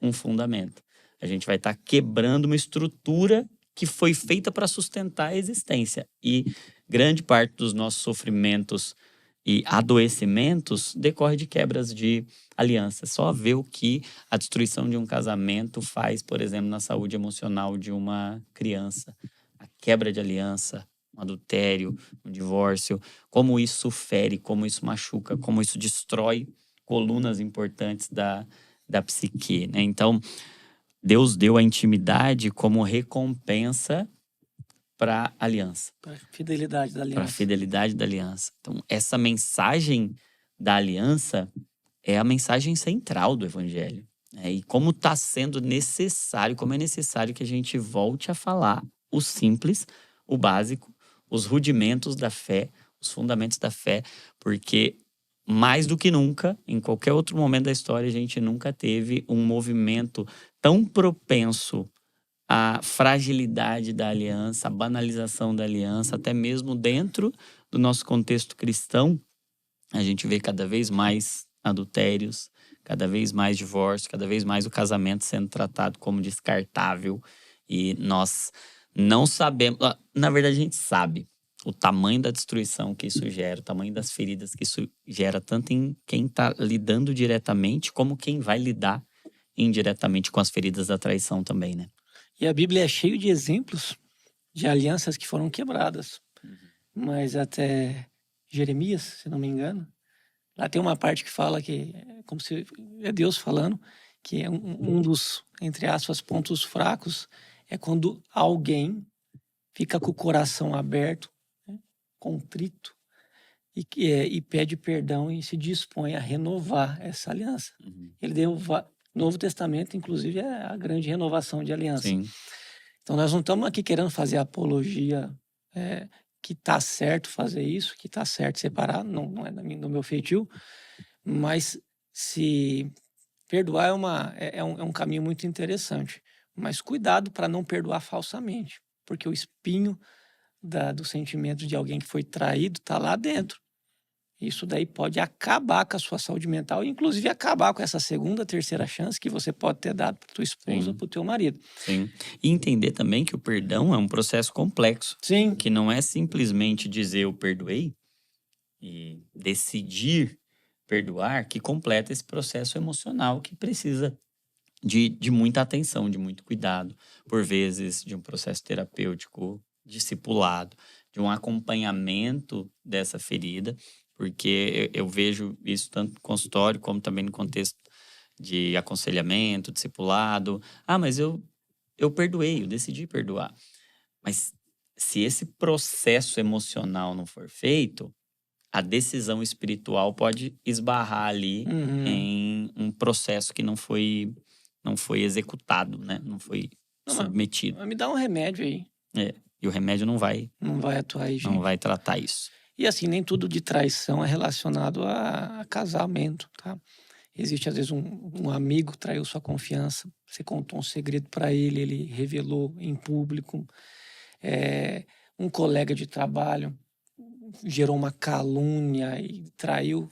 um fundamento. A gente vai estar quebrando uma estrutura que foi feita para sustentar a existência. E grande parte dos nossos sofrimentos e adoecimentos decorre de quebras de aliança. Só ver o que a destruição de um casamento faz, por exemplo, na saúde emocional de uma criança. A quebra de aliança, um adultério, um divórcio, como isso fere, como isso machuca, como isso destrói colunas importantes da psique, né? Então, Deus deu a intimidade como recompensa para a aliança. Para a fidelidade da aliança. Para a fidelidade da aliança. Então, essa mensagem da aliança é a mensagem central do Evangelho. Né? E como está sendo necessário, como é necessário que a gente volte a falar o simples, o básico, os rudimentos da fé, os fundamentos da fé, porque mais do que nunca, em qualquer outro momento da história, a gente nunca teve um movimento tão propenso à fragilidade da aliança, à banalização da aliança, até mesmo dentro do nosso contexto cristão, a gente vê cada vez mais adultérios, cada vez mais divórcio, cada vez mais o casamento sendo tratado como descartável. E nós não sabemos... Na verdade, a gente sabe o tamanho da destruição que isso gera, o tamanho das feridas que isso gera, tanto em quem está lidando diretamente, como quem vai lidar indiretamente com as feridas da traição também, né? E a Bíblia é cheia de exemplos de alianças que foram quebradas. Mas até Jeremias, se não me engano, lá tem uma parte que fala que é como se é Deus falando, que é um dos, entre aspas, pontos fracos é quando alguém fica com o coração aberto, né, contrito, e pede perdão e se dispõe a renovar essa aliança. Ele deu Novo Testamento, inclusive, é a grande renovação de aliança. Sim. Então, nós não estamos aqui querendo fazer apologia que está certo fazer isso, que está certo separar, não é do meu feitio, mas se perdoar é um caminho muito interessante. Mas cuidado para não perdoar falsamente, porque o espinho do sentimento de alguém que foi traído está lá dentro. Isso daí pode acabar com a sua saúde mental, inclusive acabar com essa segunda, terceira chance que você pode ter dado para tua esposa, para o teu marido. Sim. E entender também que o perdão é um processo complexo. Sim. Que não é simplesmente dizer eu perdoei e decidir perdoar que completa esse processo emocional que precisa de muita atenção, de muito cuidado, por vezes de um processo terapêutico discipulado, de um acompanhamento dessa ferida, porque eu vejo isso tanto no consultório como também no contexto de aconselhamento, discipulado. Mas eu perdoei, eu decidi perdoar. Mas se esse processo emocional não for feito, a decisão espiritual pode esbarrar ali em um processo que não foi executado, né? Não foi submetido. Mas me dá um remédio aí. E o remédio não vai atuar aí, gente. Não vai tratar isso. E assim, nem tudo de traição é relacionado a casamento, tá? Existe, às vezes, um amigo que traiu sua confiança, você contou um segredo para ele, ele revelou em público. Um colega de trabalho gerou uma calúnia e traiu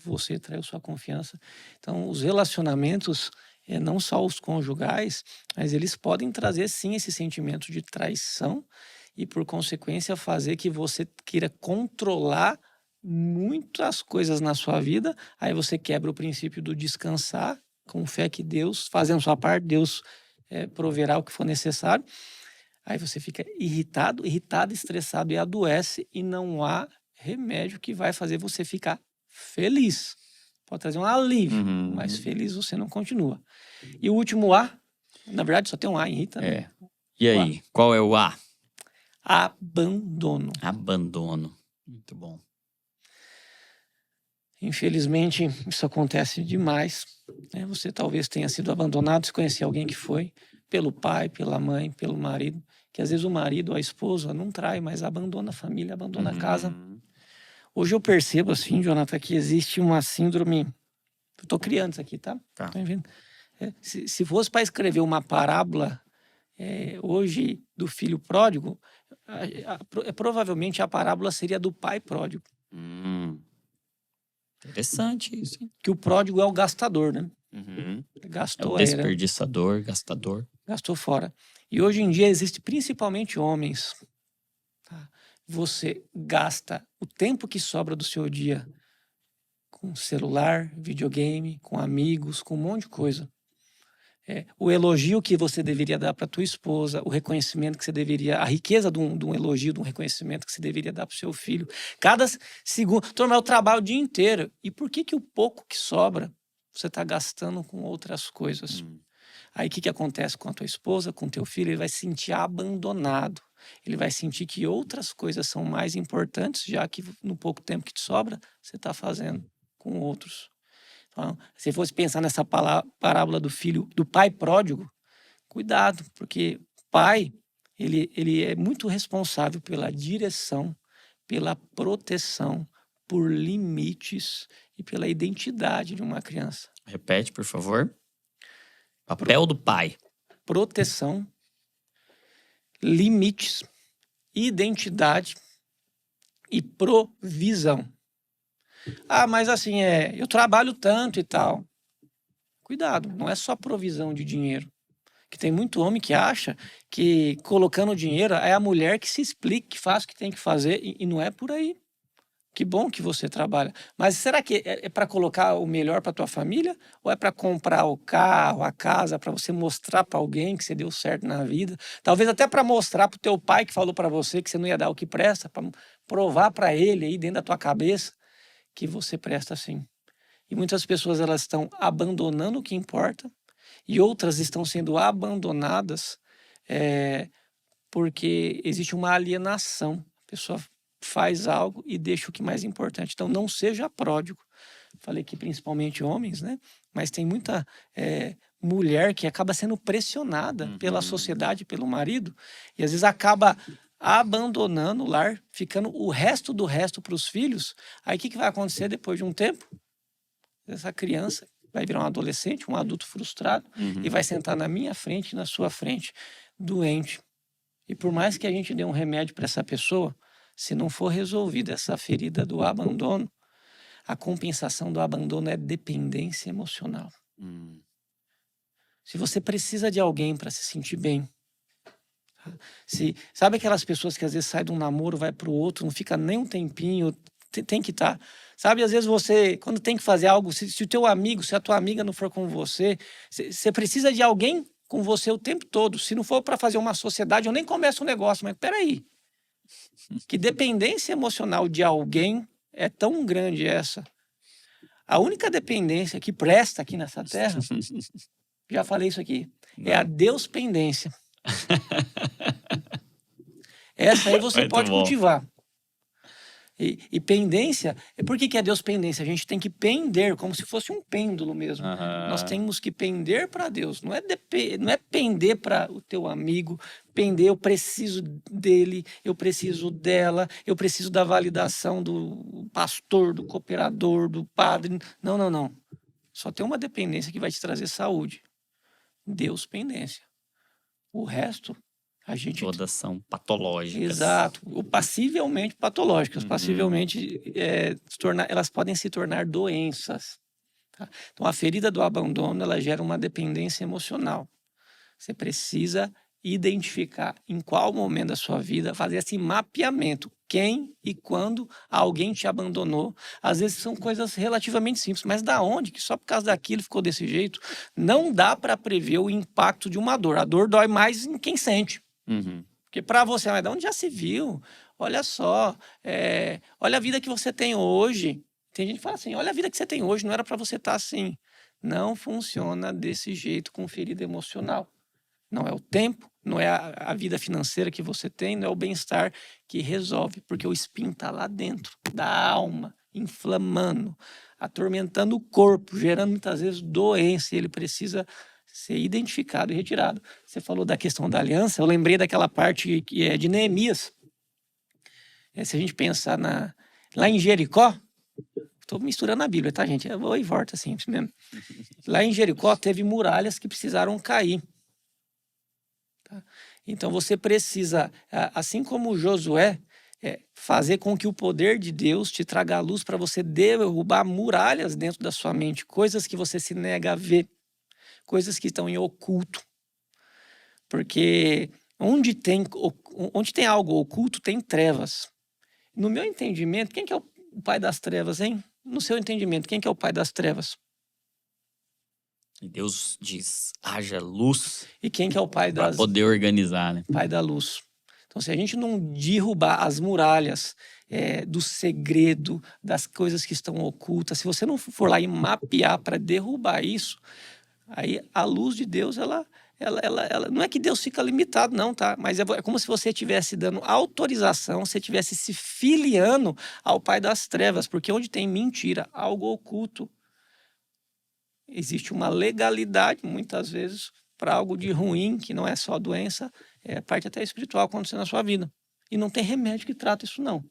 sua confiança. Então, os relacionamentos, não só os conjugais, mas eles podem trazer, sim, esse sentimento de traição e, por consequência, fazer que você queira controlar muitas coisas na sua vida. Aí você quebra o princípio do descansar, com fé que Deus, fazendo sua parte, Deus proverá o que for necessário. Aí você fica irritado, estressado e adoece, e não há remédio que vai fazer você ficar feliz. Pode trazer um alívio, mas feliz você não continua. E o último A, na verdade só tem um A em Rita, né? E aí, qual é o A? Abandono. Abandono. Muito bom. Infelizmente, isso acontece demais, né? Você talvez tenha sido abandonado, se conhecer alguém que foi, pelo pai, pela mãe, pelo marido, que às vezes o marido ou a esposa não trai, mas abandona a família, abandona a casa. Hoje eu percebo, assim, Jonathan, que existe uma síndrome... Eu tô criando isso aqui, tá? Tá. Tá vendo? Se fosse para escrever uma parábola hoje do filho pródigo, provavelmente a parábola seria do pai pródigo. Interessante isso, hein? Que o pródigo é o gastador, né? É Gastou o desperdiçador, gastador. Gastou fora. E hoje em dia existe principalmente homens. Tá? Você gasta o tempo que sobra do seu dia com celular, videogame, com amigos, com um monte de coisa. O elogio que você deveria dar para tua esposa, o reconhecimento que você deveria, a riqueza de um elogio, de um reconhecimento que você deveria dar para o seu filho. Cada segundo, tornar o trabalho o dia inteiro. E por que o pouco que sobra você está gastando com outras coisas? Aí o que acontece com a tua esposa, com o teu filho? Ele vai se sentir abandonado. Ele vai sentir que outras coisas são mais importantes, já que no pouco tempo que te sobra, você está fazendo com outros. Então, se fosse pensar nessa parábola do pai pródigo, cuidado, porque pai, ele é muito responsável pela direção, pela proteção, por limites e pela identidade de uma criança. Repete, por favor. Papel do pai. Proteção, limites, identidade e provisão. Ah, mas assim, eu trabalho tanto e tal. Cuidado, não é só provisão de dinheiro. Que tem muito homem que acha que colocando dinheiro é a mulher que se explica, que faz o que tem que fazer, e não é por aí. Que bom que você trabalha. Mas será que é para colocar o melhor para tua família? Ou é para comprar o carro, a casa, para você mostrar para alguém que você deu certo na vida? Talvez até para mostrar para o teu pai que falou para você que você não ia dar o que presta, para provar para ele aí dentro da tua cabeça que você presta sim. E muitas pessoas elas estão abandonando o que importa e outras estão sendo abandonadas porque existe uma alienação. A pessoa faz algo e deixa o que é mais importante. Então, não seja pródigo. Falei que principalmente homens, né? Mas tem muita mulher que acaba sendo pressionada pela sociedade, pelo marido, e às vezes acaba abandonando o lar, ficando o resto do resto para os filhos. Aí o que vai acontecer depois de um tempo? Essa criança vai virar um adolescente, um adulto frustrado, e vai sentar na minha frente e na sua frente, doente. E por mais que a gente dê um remédio para essa pessoa, se não for resolvida essa ferida do abandono, a compensação do abandono é dependência emocional. Se você precisa de alguém para se sentir bem, sabe aquelas pessoas que às vezes saem de um namoro, vai para o outro, não fica nem um tempinho, tem que estar. Sabe, às vezes você, quando tem que fazer algo, se o teu amigo, se a tua amiga não for com você, você precisa de alguém com você o tempo todo. Se não for para fazer uma sociedade, eu nem começo um negócio, mas peraí. Que dependência emocional de alguém é tão grande essa. A única dependência que presta aqui nessa terra, já falei isso aqui, é a Deus-pendência. Essa aí você pode cultivar. E pendência, por que é Deus pendência? A gente tem que pender, como se fosse um pêndulo mesmo. Nós temos que pender para Deus. Não é pender para o teu amigo, pender, eu preciso dele, eu preciso dela, eu preciso da validação do pastor, do cooperador, do padre. Não. Só tem uma dependência que vai te trazer saúde. Deus pendência. O resto... Todas são patológicas. Exato. Ou passivelmente patológicas. Passivelmente, elas podem se tornar doenças. Tá? Então, a ferida do abandono, ela gera uma dependência emocional. Você precisa identificar em qual momento da sua vida, fazer esse mapeamento. Quem e quando alguém te abandonou. Às vezes são coisas relativamente simples, mas da onde? Que só por causa daquilo ficou desse jeito? Não dá para prever o impacto de uma dor. A dor dói mais em quem sente. Porque para você, mas de onde já se viu? Olha só, olha a vida que você tem hoje. Tem gente que fala assim, olha a vida que você tem hoje, não era para você estar assim. Não funciona desse jeito com ferida emocional. Não é o tempo, não é a vida financeira que você tem, não é o bem-estar que resolve, porque o espinho está lá dentro da alma, inflamando, atormentando o corpo, gerando muitas vezes doença, e ele precisa ser identificado e retirado. Você falou da questão da aliança, eu lembrei daquela parte que é de Neemias. Se a gente pensar lá em Jericó, estou misturando a Bíblia, tá, gente? Eu vou e volto assim mesmo. Lá em Jericó teve muralhas que precisaram cair. Tá? Então você precisa, assim como Josué, fazer com que o poder de Deus te traga a luz para você derrubar muralhas dentro da sua mente, coisas que você se nega a ver. Coisas que estão em oculto. Porque onde tem algo oculto, tem trevas. No meu entendimento, quem que é o pai das trevas, hein? No seu entendimento, quem que é o pai das trevas? E Deus diz, haja luz. E quem que é o pai das... Para poder organizar, né? Pai da luz. Então, se a gente não derrubar as muralhas do segredo, das coisas que estão ocultas, se você não for lá e mapear para derrubar isso... Aí a luz de Deus, ela não é que Deus fica limitado, não, tá? Mas é como se você estivesse dando autorização, você estivesse se filiando ao pai das trevas, porque onde tem mentira, algo oculto, existe uma legalidade, muitas vezes, para algo de ruim, que não é só doença, é parte até espiritual acontecendo na sua vida. E não tem remédio que trata isso, não.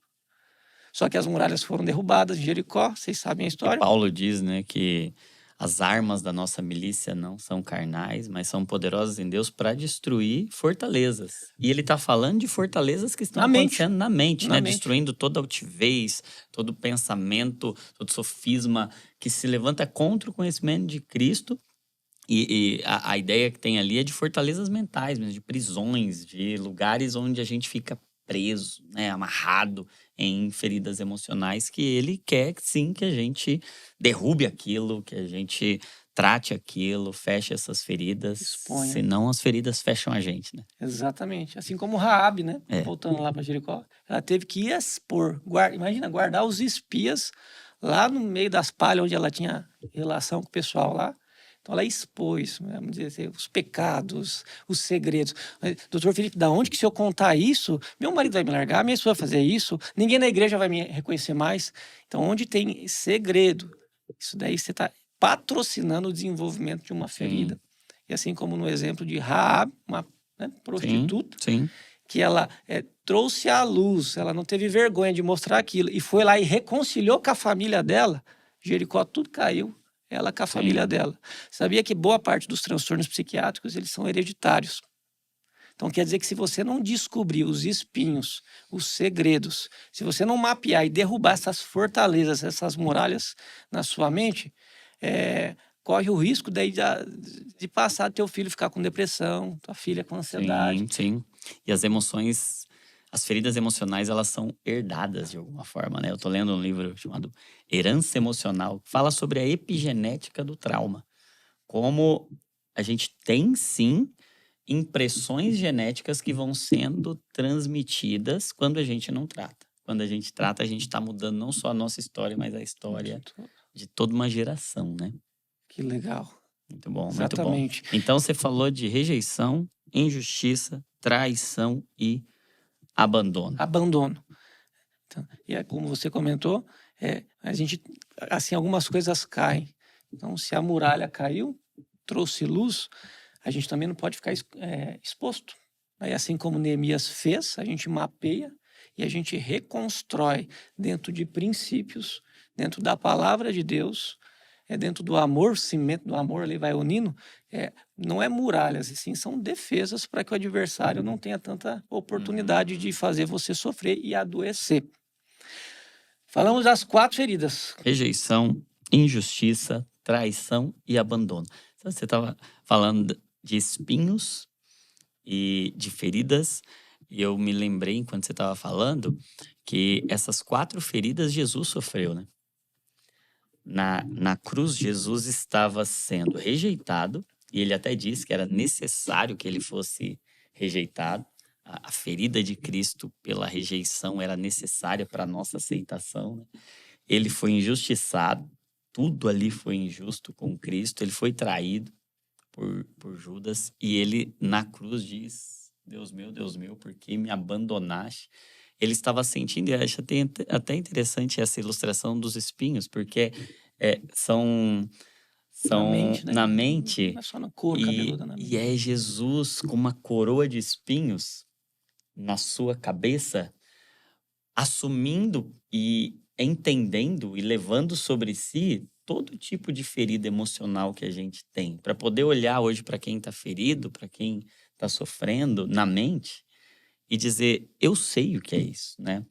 Só que as muralhas foram derrubadas em Jericó, vocês sabem a história. E Paulo diz, né, que as armas da nossa milícia não são carnais, mas são poderosas em Deus para destruir fortalezas. E ele está falando de fortalezas que estão acontecendo na mente, né? Destruindo toda altivez, todo pensamento, todo sofisma que se levanta contra o conhecimento de Cristo. E a ideia que tem ali é de fortalezas mentais, mesmo, de prisões, de lugares onde a gente fica preso, né, amarrado em feridas emocionais, que ele quer sim que a gente derrube aquilo, que a gente trate aquilo, feche essas feridas, Exponha. senão as feridas fecham a gente, né? Exatamente. Assim como Raabe, né? Voltando lá para Jericó, ela teve que expor, imagina, guardar os espias lá no meio das palhas onde ela tinha relação com o pessoal lá. Então ela expôs, vamos dizer assim, os pecados, os segredos. Doutor Felipe, da onde que se eu contar isso, meu marido vai me largar, minha esposa vai fazer isso, ninguém na igreja vai me reconhecer mais. Então, onde tem segredo, isso daí você está patrocinando o desenvolvimento de uma ferida. E assim como no exemplo de Raab, uma prostituta, que ela trouxe à luz, ela não teve vergonha de mostrar aquilo, e foi lá e reconciliou com a família dela, Jericó tudo caiu, ela com a família dela. Sabia que boa parte dos transtornos psiquiátricos, eles são hereditários. Então, quer dizer que se você não descobrir os espinhos, os segredos, se você não mapear e derrubar essas fortalezas, essas muralhas na sua mente, corre o risco daí de passar teu filho ficar com depressão, tua filha com ansiedade. Sim. E as emoções, as feridas emocionais, elas são herdadas de alguma forma, né? Eu tô lendo um livro chamado Herança Emocional, que fala sobre a epigenética do trauma. Como a gente tem, sim, impressões genéticas que vão sendo transmitidas quando a gente não trata. Quando a gente trata, a gente está mudando não só a nossa história, mas a história de toda uma geração, né? Que legal. Muito bom, Exatamente. Muito bom. Então, você falou de rejeição, injustiça, traição e abandono. Então, e como você comentou, a gente, assim, algumas coisas caem. Então, se a muralha caiu, trouxe luz, a gente também não pode ficar exposto. Aí, assim como Neemias fez, a gente mapeia e a gente reconstrói dentro de princípios, dentro da palavra de Deus, dentro do amor, cimento do amor ali vai unindo, não é muralhas, e sim são defesas para que o adversário não tenha tanta oportunidade de fazer você sofrer e adoecer. Falamos das 4 feridas. Rejeição, injustiça, traição e abandono. Então, você estava falando de espinhos e de feridas, e eu me lembrei, enquanto você estava falando, que essas 4 feridas Jesus sofreu, né? Na cruz, Jesus estava sendo rejeitado, e ele até disse que era necessário que ele fosse rejeitado. A ferida de Cristo pela rejeição era necessária para a nossa aceitação, né? Ele foi injustiçado, tudo ali foi injusto com Cristo, ele foi traído por Judas, e ele na cruz diz: Deus meu, por que me abandonaste? Ele estava sentindo, e acho até interessante essa ilustração dos espinhos, porque são Na mente, né? na mente, não é só no couro cabeludo, na mente. E é Jesus com uma coroa de espinhos na sua cabeça, assumindo e entendendo e levando sobre si todo tipo de ferida emocional que a gente tem, para poder olhar hoje para quem está ferido, para quem está sofrendo na mente e dizer: eu sei o que é isso, né?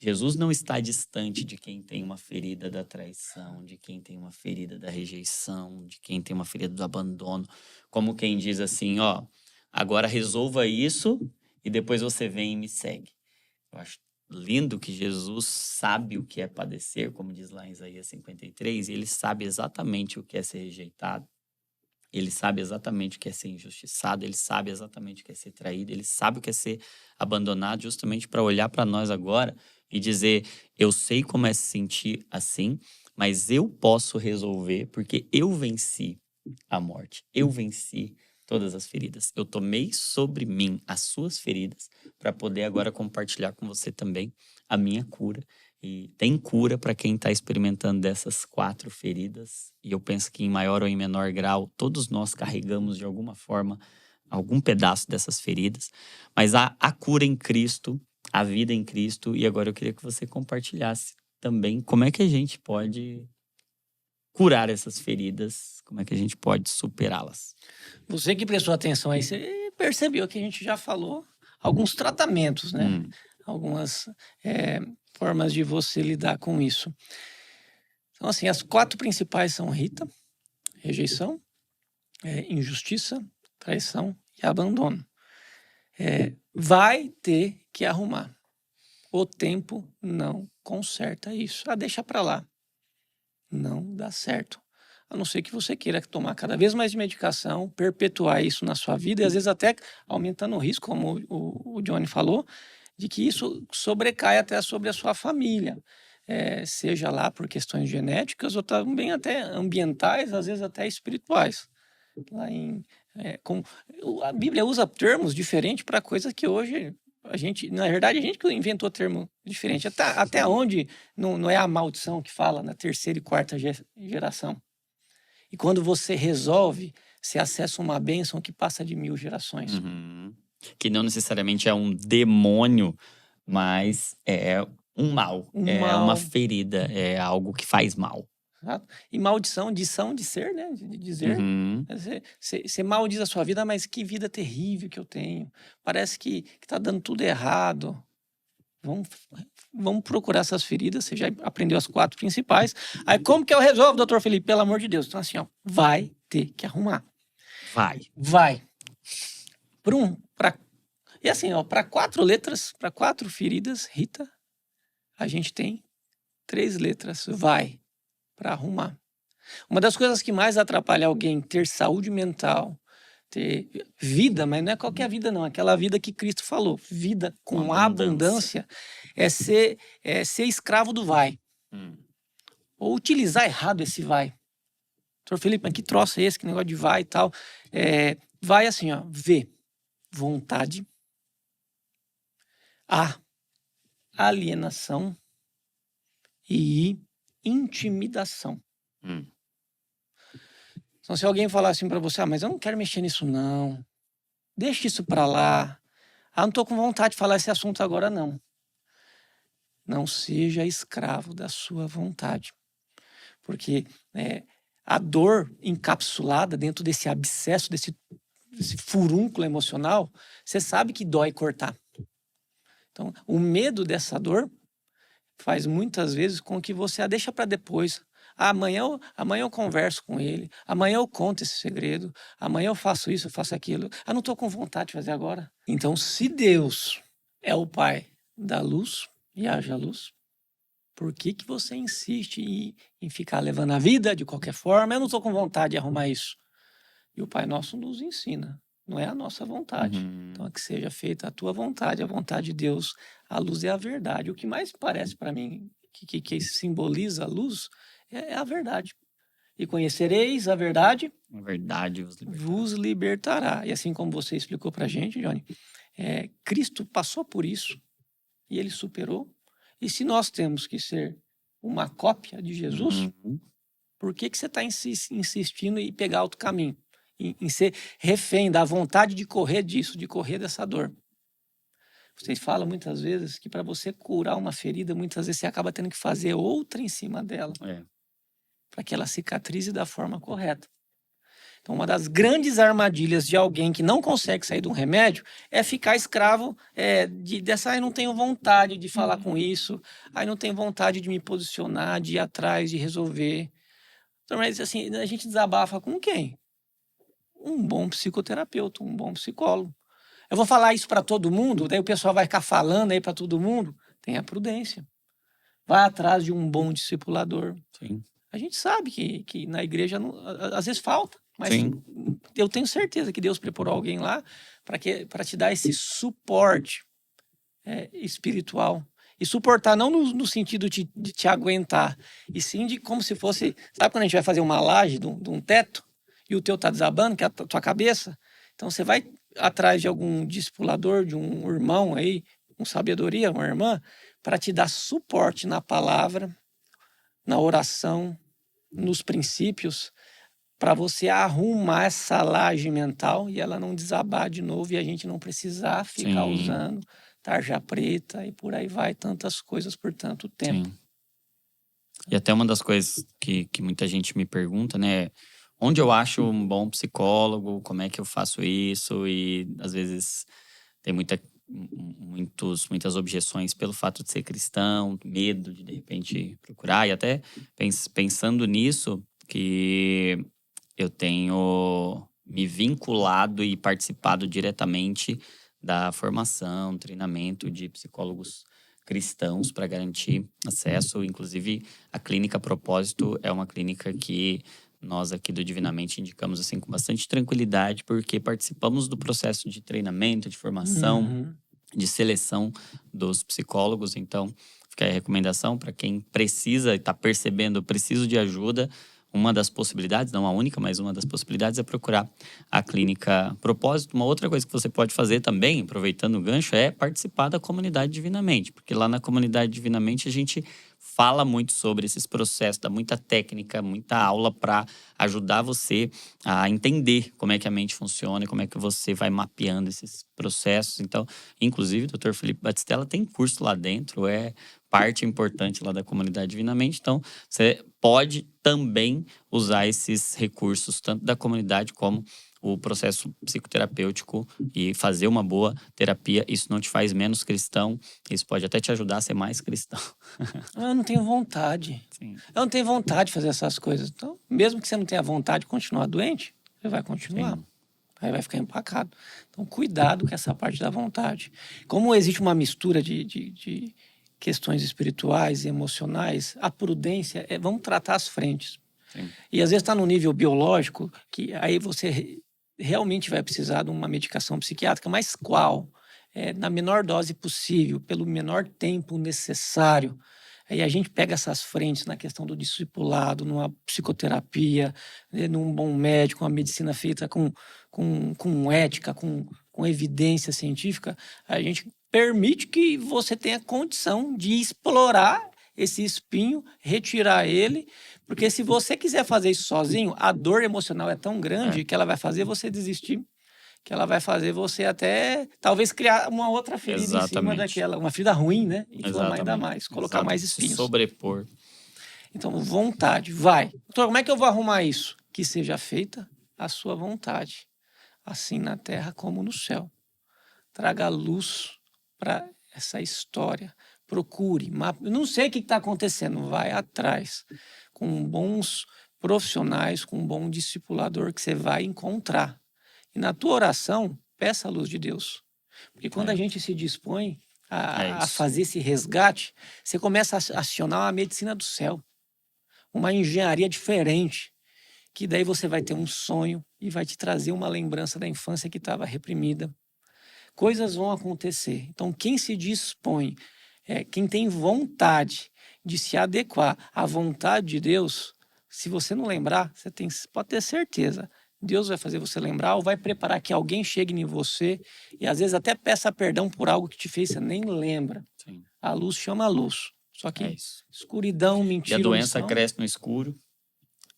Jesus não está distante de quem tem uma ferida da traição, de quem tem uma ferida da rejeição, de quem tem uma ferida do abandono, como quem diz assim: ó, agora resolva isso e depois você vem e me segue. Eu acho lindo que Jesus sabe o que é padecer, como diz lá em Isaías 53, e ele sabe exatamente o que é ser rejeitado, ele sabe exatamente o que é ser injustiçado, ele sabe exatamente o que é ser traído, ele sabe o que é ser abandonado, justamente para olhar para nós agora e dizer: eu sei como é se sentir assim, mas eu posso resolver porque eu venci a morte, eu venci todas as feridas. Eu tomei sobre mim as suas feridas para poder agora compartilhar com você também a minha cura. E tem cura para quem está experimentando dessas 4 feridas. E eu penso que em maior ou em menor grau, todos nós carregamos de alguma forma algum pedaço dessas feridas. Mas há a cura em Cristo, a vida em Cristo. E agora eu queria que você compartilhasse também como é que a gente pode curar essas feridas? Como é que a gente pode superá-las? Você que prestou atenção aí, você percebeu que a gente já falou alguns tratamentos, né? Algumas formas de você lidar com isso. Então, assim, as 4 principais são Rita, rejeição, injustiça, traição e abandono. Vai ter que arrumar. O tempo não conserta isso. Deixa pra lá. Não dá certo. A não ser que você queira tomar cada vez mais de medicação, perpetuar isso na sua vida, e às vezes até aumentando o risco, como o Johnny falou, de que isso sobrecai até sobre a sua família. Seja lá por questões genéticas ou também até ambientais, às vezes até espirituais. Lá a Bíblia usa termos diferentes para coisas que hoje na verdade, a gente que inventou termo diferente. Até onde não é a maldição que fala na 3ª e 4ª geração. E quando você resolve, você acessa uma bênção que passa de 1000 gerações. Que não necessariamente é um demônio, mas é um mal. Uma ferida, é algo que faz mal. Exato. E maldição, de ser, né? De dizer. Você maldiz a sua vida, mas que vida terrível que eu tenho. Parece que tá dando tudo errado. Vamos procurar essas feridas. Você já aprendeu as 4 principais. Aí como que eu resolvo, doutor Felipe? Pelo amor de Deus. Então assim, vai ter que arrumar. Vai. E assim, para 4 letras, para 4 feridas, Rita, a gente tem 3 letras. Vai. Para arrumar. Uma das coisas que mais atrapalha alguém ter saúde mental, ter vida, mas não é qualquer vida não, aquela vida que Cristo falou, vida com abundância, é ser escravo do vai. Ou utilizar errado esse vai. Doutor Felipe, mas que troço é esse, que negócio de vai e tal? Vai assim, V, vontade, A, alienação e I, intimidação. Então, se alguém falar assim para você, mas eu não quero mexer nisso não, deixa isso para lá, não estou com vontade de falar esse assunto agora não. Não seja escravo da sua vontade, porque a dor encapsulada dentro desse abscesso, desse furúnculo emocional, você sabe que dói cortar. Então, o medo dessa dor faz muitas vezes com que você a deixa para depois. Amanhã eu converso com ele, amanhã eu conto esse segredo, amanhã eu faço isso, eu faço aquilo. Não estou com vontade de fazer agora. Então, se Deus é o Pai da luz e haja luz, por que você insiste em ficar levando a vida de qualquer forma? Eu não estou com vontade de arrumar isso. E o Pai Nosso nos ensina, não é a nossa vontade. Então, que seja feita a tua vontade, a vontade de Deus. A luz é a verdade. O que mais parece para mim que simboliza a luz é a verdade. E conhecereis a verdade. A verdade vos libertará. E assim como você explicou para a gente, Johnny, Cristo passou por isso e ele superou. E se nós temos que ser uma cópia de Jesus, por que você está insistindo em pegar outro caminho? Em ser refém da vontade de correr disso, de correr dessa dor? Vocês falam muitas vezes que para você curar uma ferida, muitas vezes você acaba tendo que fazer outra em cima dela. Para que ela cicatrize da forma correta. Então, uma das grandes armadilhas de alguém que não consegue sair de um remédio é ficar escravo dessa, não tenho vontade de falar com isso, não tenho vontade de me posicionar, de ir atrás, de resolver. Então, mas assim, a gente desabafa com quem? Um bom psicoterapeuta, um bom psicólogo. Eu vou falar isso para todo mundo, daí o pessoal vai ficar falando aí para todo mundo. Tenha prudência. Vá atrás de um bom discipulador. Sim. A gente sabe que na igreja às vezes falta, mas eu tenho certeza que Deus preparou alguém lá para te dar esse suporte espiritual. E suportar não no sentido de te aguentar, e sim de como se fosse... Sabe quando a gente vai fazer uma laje de um teto e o teu tá desabando, que é a tua cabeça? Então você vai atrás de algum discipulador, de um irmão aí, com sabedoria, uma irmã, para te dar suporte na palavra, na oração, nos princípios, para você arrumar essa laje mental e ela não desabar de novo e a gente não precisar ficar usando tarja preta e por aí vai, tantas coisas por tanto tempo. E até uma das coisas que muita gente me pergunta, né? Onde eu acho um bom psicólogo? Como é que eu faço isso? E às vezes tem muitas objeções pelo fato de ser cristão, medo de repente procurar. E até pensando nisso, que eu tenho me vinculado e participado diretamente da formação, treinamento de psicólogos cristãos para garantir acesso. Inclusive, a Clínica Propósito é uma clínica que nós aqui do Divinamente indicamos assim com bastante tranquilidade, porque participamos do processo de treinamento, de formação, de seleção dos psicólogos. Então, fica aí a recomendação para quem precisa e está percebendo, preciso de ajuda. Uma das possibilidades, não a única, mas uma das possibilidades é procurar a Clínica Propósito. Uma outra coisa que você pode fazer também, aproveitando o gancho, é participar da comunidade Divinamente. Porque lá na comunidade Divinamente a gente fala muito sobre esses processos, dá muita técnica, muita aula para ajudar você a entender como é que a mente funciona e como é que você vai mapeando esses processos. Então, inclusive, o Dr. Felipe Batistella tem curso lá dentro, é parte importante lá da comunidade Divinamente. Então, você pode também usar esses recursos, tanto da comunidade como o processo psicoterapêutico, e fazer uma boa terapia. Isso não te faz menos cristão, isso pode até te ajudar a ser mais cristão. Eu não tenho vontade. Sim. Eu não tenho vontade de fazer essas coisas. Então, mesmo que você não tenha vontade de continuar doente, você vai continuar. Sim. Aí vai ficar empacado. Então, cuidado com essa parte da vontade. Como existe uma mistura de questões espirituais e emocionais, a prudência é vamos tratar as frentes. Sim. E às vezes está no nível biológico, que aí você realmente vai precisar de uma medicação psiquiátrica, mas qual? Na menor dose possível, pelo menor tempo necessário. Aí a gente pega essas frentes na questão do discipulado, numa psicoterapia, num bom médico, uma medicina feita com ética, com evidência científica. A gente permite que você tenha condição de explorar esse espinho, retirar ele, porque se você quiser fazer isso sozinho, a dor emocional é tão grande que ela vai fazer você desistir, que ela vai fazer você até, talvez, criar uma outra ferida em cima daquela, uma ferida ruim, né? Inflamar ainda mais, colocar mais espinhos. Se sobrepor. Então, vontade, vai. Doutor, como é que eu vou arrumar isso? Que seja feita a sua vontade, assim na terra como no céu. Traga luz para essa história. Procure, não sei o que está acontecendo, vai atrás. Com bons profissionais, com um bom discipulador que você vai encontrar. E na tua oração, peça a luz de Deus. Porque quando a gente se dispõe a fazer esse resgate, você começa a acionar a medicina do céu. Uma engenharia diferente. Que daí você vai ter um sonho e vai te trazer uma lembrança da infância que estava reprimida. Coisas vão acontecer. Então, quem se dispõe, quem tem vontade de se adequar à vontade de Deus, se você não lembrar, pode ter certeza, Deus vai fazer você lembrar ou vai preparar que alguém chegue em você e às vezes até peça perdão por algo que te fez, você nem lembra. Sim. A luz chama a luz. Só que escuridão, mentira, e a doença cresce no escuro,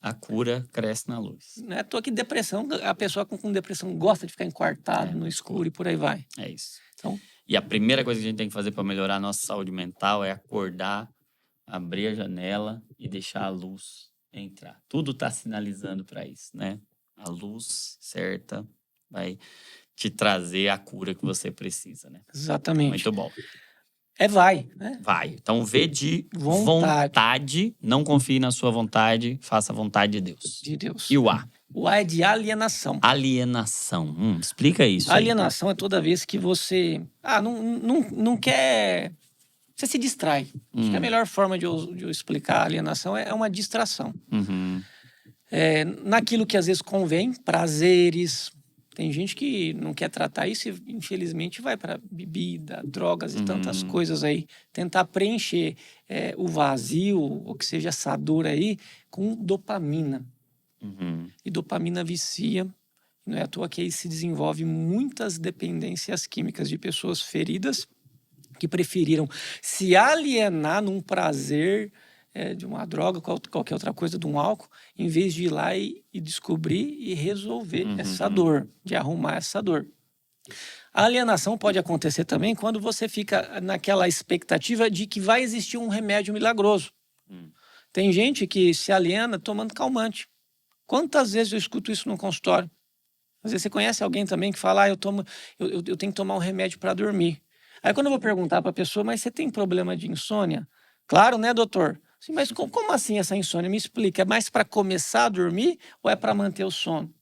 a cura cresce na luz. Não é à toa que depressão, a pessoa com depressão gosta de ficar enquartada no escuro e por aí vai. É isso. Então, e a primeira coisa que a gente tem que fazer para melhorar a nossa saúde mental é acordar, abrir a janela e deixar a luz entrar. Tudo está sinalizando para isso, né? A luz certa vai te trazer a cura que você precisa, né? Exatamente. Muito bom. Vai, né? Vai. Então, vê de vontade. Não confie na sua vontade. Faça a vontade de Deus. De Deus. E o A? O A é de alienação. Alienação. Explica isso. Alienação é toda vez que você não quer... Você se distrai. Acho que a melhor forma de eu explicar a alienação é uma distração. Naquilo que às vezes convém, prazeres... Tem gente que não quer tratar isso e, infelizmente, vai para bebida, drogas e tantas coisas aí. Tentar preencher o vazio, ou que seja essa dor aí, com dopamina. E dopamina vicia. Não é à toa que aí se desenvolve muitas dependências químicas de pessoas feridas que preferiram se alienar num prazer de uma droga, qualquer outra coisa, de um álcool, em vez de ir lá e descobrir e resolver essa dor, de arrumar essa dor. A alienação pode acontecer também quando você fica naquela expectativa de que vai existir um remédio milagroso. Tem gente que se aliena tomando calmante. Quantas vezes eu escuto isso no consultório? Às vezes você conhece alguém também que fala, eu tenho que tomar um remédio para dormir. Aí quando eu vou perguntar para a pessoa, mas você tem problema de insônia? Claro, né, doutor? Sim, mas como assim essa insônia? Me explica. É mais para começar a dormir ou é para manter o sono?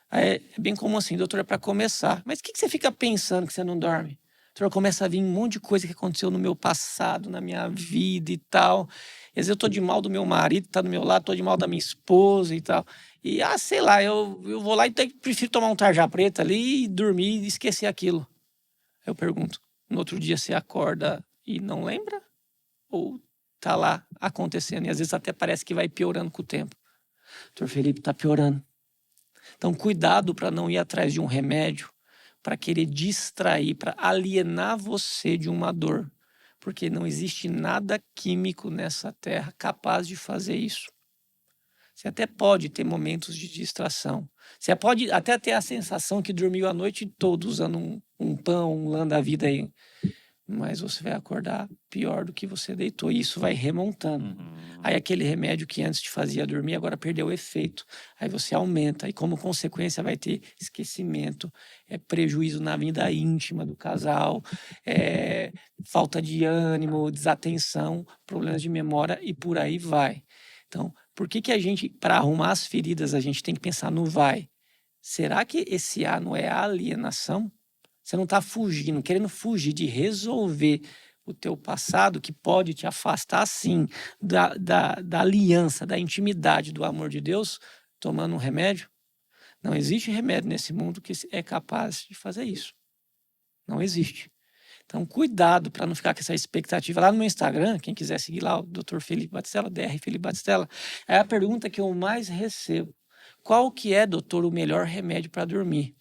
Aí é bem comum assim, doutor, é para começar. Mas o que você fica pensando que você não dorme? Doutor, começa a vir um monte de coisa que aconteceu no meu passado, na minha vida e tal. Às vezes eu tô de mal do meu marido, tá do meu lado, tô de mal da minha esposa e tal. E, sei lá, eu vou lá e prefiro tomar um tarja preta ali e dormir e esquecer aquilo. Eu pergunto, no outro dia você acorda e não lembra? Ou tá lá acontecendo? E às vezes até parece que vai piorando com o tempo. Doutor Felipe, tá piorando. Então, cuidado para não ir atrás de um remédio para querer distrair, para alienar você de uma dor. Porque não existe nada químico nessa terra capaz de fazer isso. Você até pode ter momentos de distração. Você pode até ter a sensação que dormiu a noite toda usando um pão, um lã da vida aí. Mas você vai acordar pior do que você deitou. E isso vai remontando. Aí aquele remédio que antes te fazia dormir, agora perdeu o efeito. Aí você aumenta. E como consequência vai ter esquecimento, prejuízo na vida íntima do casal, falta de ânimo, desatenção, problemas de memória e por aí vai. Então, por que a gente, para arrumar as feridas, a gente tem que pensar no vai? Será que esse A não é a alienação? Você não está fugindo, querendo fugir de resolver o teu passado, que pode te afastar, sim, da aliança, da intimidade, do amor de Deus, tomando um remédio? Não existe remédio nesse mundo que é capaz de fazer isso. Não existe. Então, cuidado para não ficar com essa expectativa. Lá no meu Instagram, quem quiser seguir lá, o Dr. Felipe Batistella, Dr. Felipe Batistella, é a pergunta que eu mais recebo. Qual que é, doutor, o melhor remédio para dormir?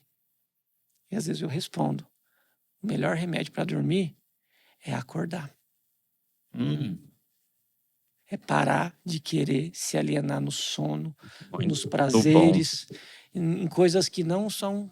E às vezes eu respondo, o melhor remédio para dormir é acordar. É parar de querer se alienar no sono, nos prazeres, em coisas que não são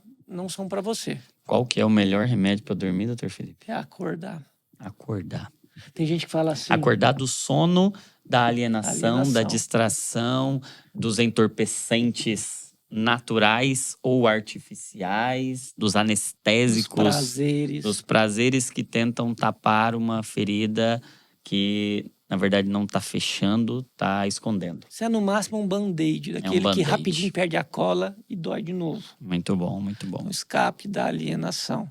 para você. Qual que é o melhor remédio para dormir, doutor Felipe? É acordar. Acordar. Tem gente que fala assim... Acordar do sono, da alienação, da distração, dos entorpecentes naturais ou artificiais, dos anestésicos, dos prazeres que tentam tapar uma ferida que, na verdade, não está fechando, está escondendo. Isso é no máximo um band-aid, daquele que rapidinho perde a cola e dói de novo. Muito bom, muito bom. Um escape da alienação.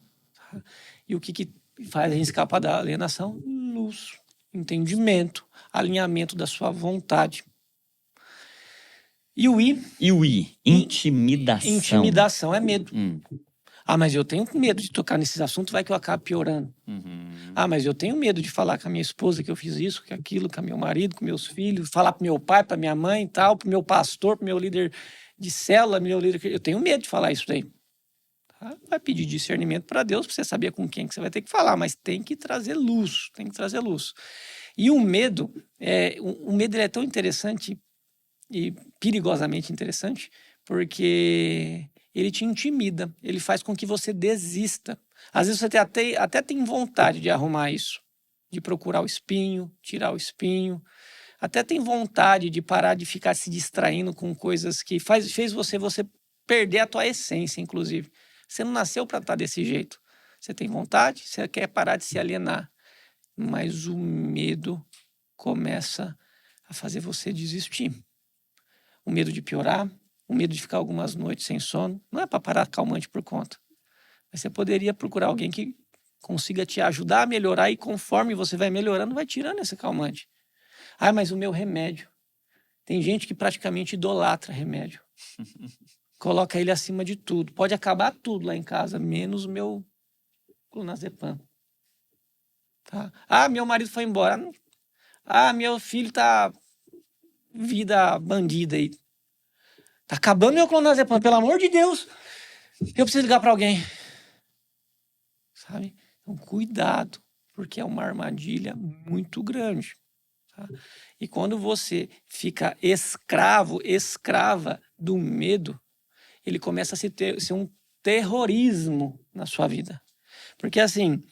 E o que faz a gente escapar da alienação? Luz, entendimento, alinhamento da sua vontade. E o I? E o I? Intimidação. Intimidação é medo. Mas eu tenho medo de tocar nesses assuntos, vai que eu acabe piorando. Mas eu tenho medo de falar com a minha esposa que eu fiz isso, que aquilo, com meu marido, com meus filhos, falar pro meu pai, pra minha mãe e tal, pro meu pastor, pro meu líder de célula, meu líder... Eu tenho medo de falar isso daí. Vai pedir discernimento para Deus, para você saber com quem que você vai ter que falar, mas tem que trazer luz, tem que trazer luz. E o medo, ele é tão interessante e perigosamente interessante, porque ele te intimida, ele faz com que você desista. Às vezes você até tem vontade de arrumar isso, de procurar o espinho, tirar o espinho, até tem vontade de parar de ficar se distraindo com coisas que fez você perder a tua essência, inclusive. Você não nasceu para estar desse jeito. Você tem vontade, você quer parar de se alienar. Mas o medo começa a fazer você desistir. O medo de piorar, o medo de ficar algumas noites sem sono. Não é para parar calmante por conta. Mas você poderia procurar alguém que consiga te ajudar a melhorar e conforme você vai melhorando, vai tirando esse calmante. Mas o meu remédio. Tem gente que praticamente idolatra remédio. Coloca ele acima de tudo. Pode acabar tudo lá em casa, menos o meu clonazepam. Tá? Meu marido foi embora. Meu filho tá vida bandida aí. Tá acabando meu clonazepam, pelo amor de Deus. Eu preciso ligar para alguém. Sabe? Então, cuidado, porque é uma armadilha muito grande. Tá? E quando você fica escrava do medo, ele começa a ser um terrorismo na sua vida. Porque assim,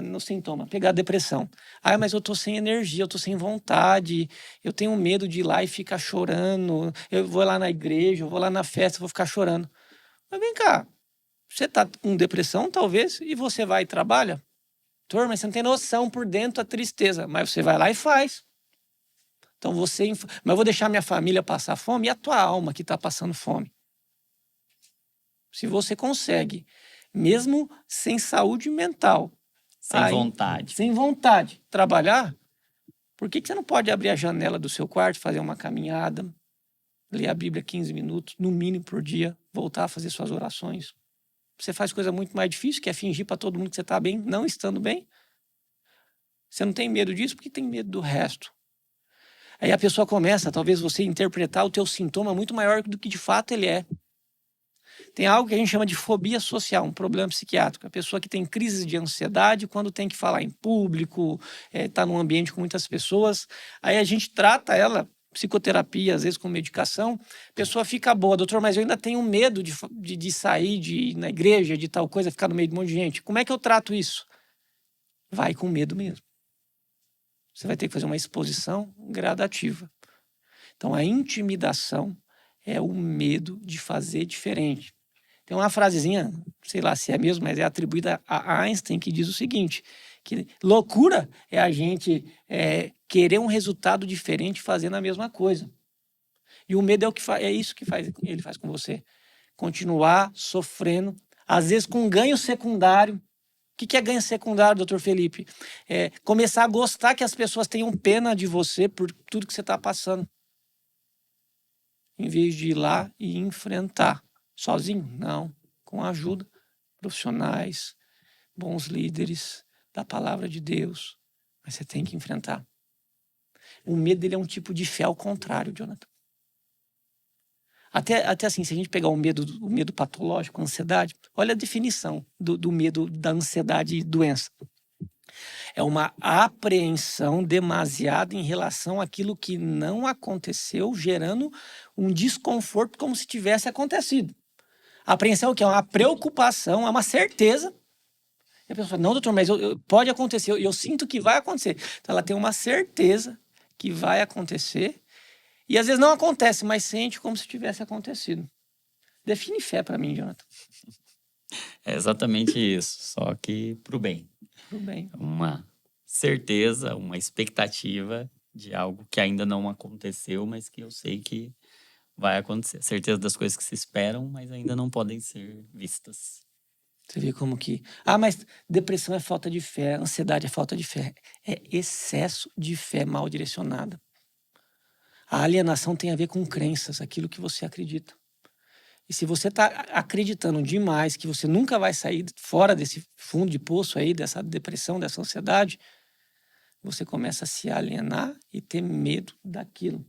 No sintoma, pegar a depressão. Ah, mas eu tô sem energia, eu tô sem vontade, eu tenho medo de ir lá e ficar chorando, eu vou lá na igreja, eu vou lá na festa, vou ficar chorando. Mas vem cá, você tá com depressão, talvez, e você vai e trabalha? Doutor, mas você não tem noção por dentro da tristeza, mas você vai lá e faz. Então mas eu vou deixar minha família passar fome e a tua alma que está passando fome. Se você consegue, mesmo sem saúde mental, sem vontade, trabalhar, por que você não pode abrir a janela do seu quarto, fazer uma caminhada, ler a Bíblia 15 minutos, no mínimo por dia, voltar a fazer suas orações? Você faz coisa muito mais difícil, que é fingir para todo mundo que você está bem, não estando bem. Você não tem medo disso porque tem medo do resto. Aí a pessoa começa, talvez você interpretar o teu sintoma muito maior do que de fato ele é. Tem algo que a gente chama de fobia social, um problema psiquiátrico. A pessoa que tem crises de ansiedade quando tem que falar em público, tá num ambiente com muitas pessoas. Aí a gente trata ela, psicoterapia, às vezes com medicação, a pessoa fica boa. Doutor, mas eu ainda tenho medo de sair, de ir na igreja, de tal coisa, ficar no meio de um monte de gente. Como é que eu trato isso? Vai com medo mesmo. Você vai ter que fazer uma exposição gradativa. Então, a intimidação é o medo de fazer diferente. Tem uma frasezinha, sei lá se é mesmo, mas é atribuída a Einstein, que diz o seguinte, que loucura é a gente querer um resultado diferente fazendo a mesma coisa. E o medo é isso que ele faz com você. Continuar sofrendo, às vezes com ganho secundário. O que é ganho secundário, doutor Felipe? Começar a gostar que as pessoas tenham pena de você por tudo que você está passando. Em vez de ir lá e enfrentar. Sozinho? Não. Com a ajuda, profissionais, bons líderes, da palavra de Deus. Mas você tem que enfrentar. O medo dele é um tipo de fé ao contrário, Jonathan. Até assim, se a gente pegar o medo patológico, a ansiedade, olha a definição do medo da ansiedade e doença. É uma apreensão demasiada em relação àquilo que não aconteceu, gerando um desconforto como se tivesse acontecido. A apreensão é o quê? É uma preocupação, é uma certeza. E a pessoa fala, não, doutor, mas pode acontecer, eu sinto que vai acontecer. Então ela tem uma certeza que vai acontecer. E às vezes não acontece, mas sente como se tivesse acontecido. Define fé para mim, Jonathan. É exatamente isso, só que pro bem. Pro bem. Uma certeza, uma expectativa de algo que ainda não aconteceu, mas que eu sei que vai acontecer. Certeza das coisas que se esperam, mas ainda não podem ser vistas. Você vê como que... mas depressão é falta de fé, ansiedade é falta de fé. É excesso de fé mal direcionada. A alienação tem a ver com crenças, aquilo que você acredita. E se você está acreditando demais que você nunca vai sair fora desse fundo de poço aí, dessa depressão, dessa ansiedade, você começa a se alienar e ter medo daquilo.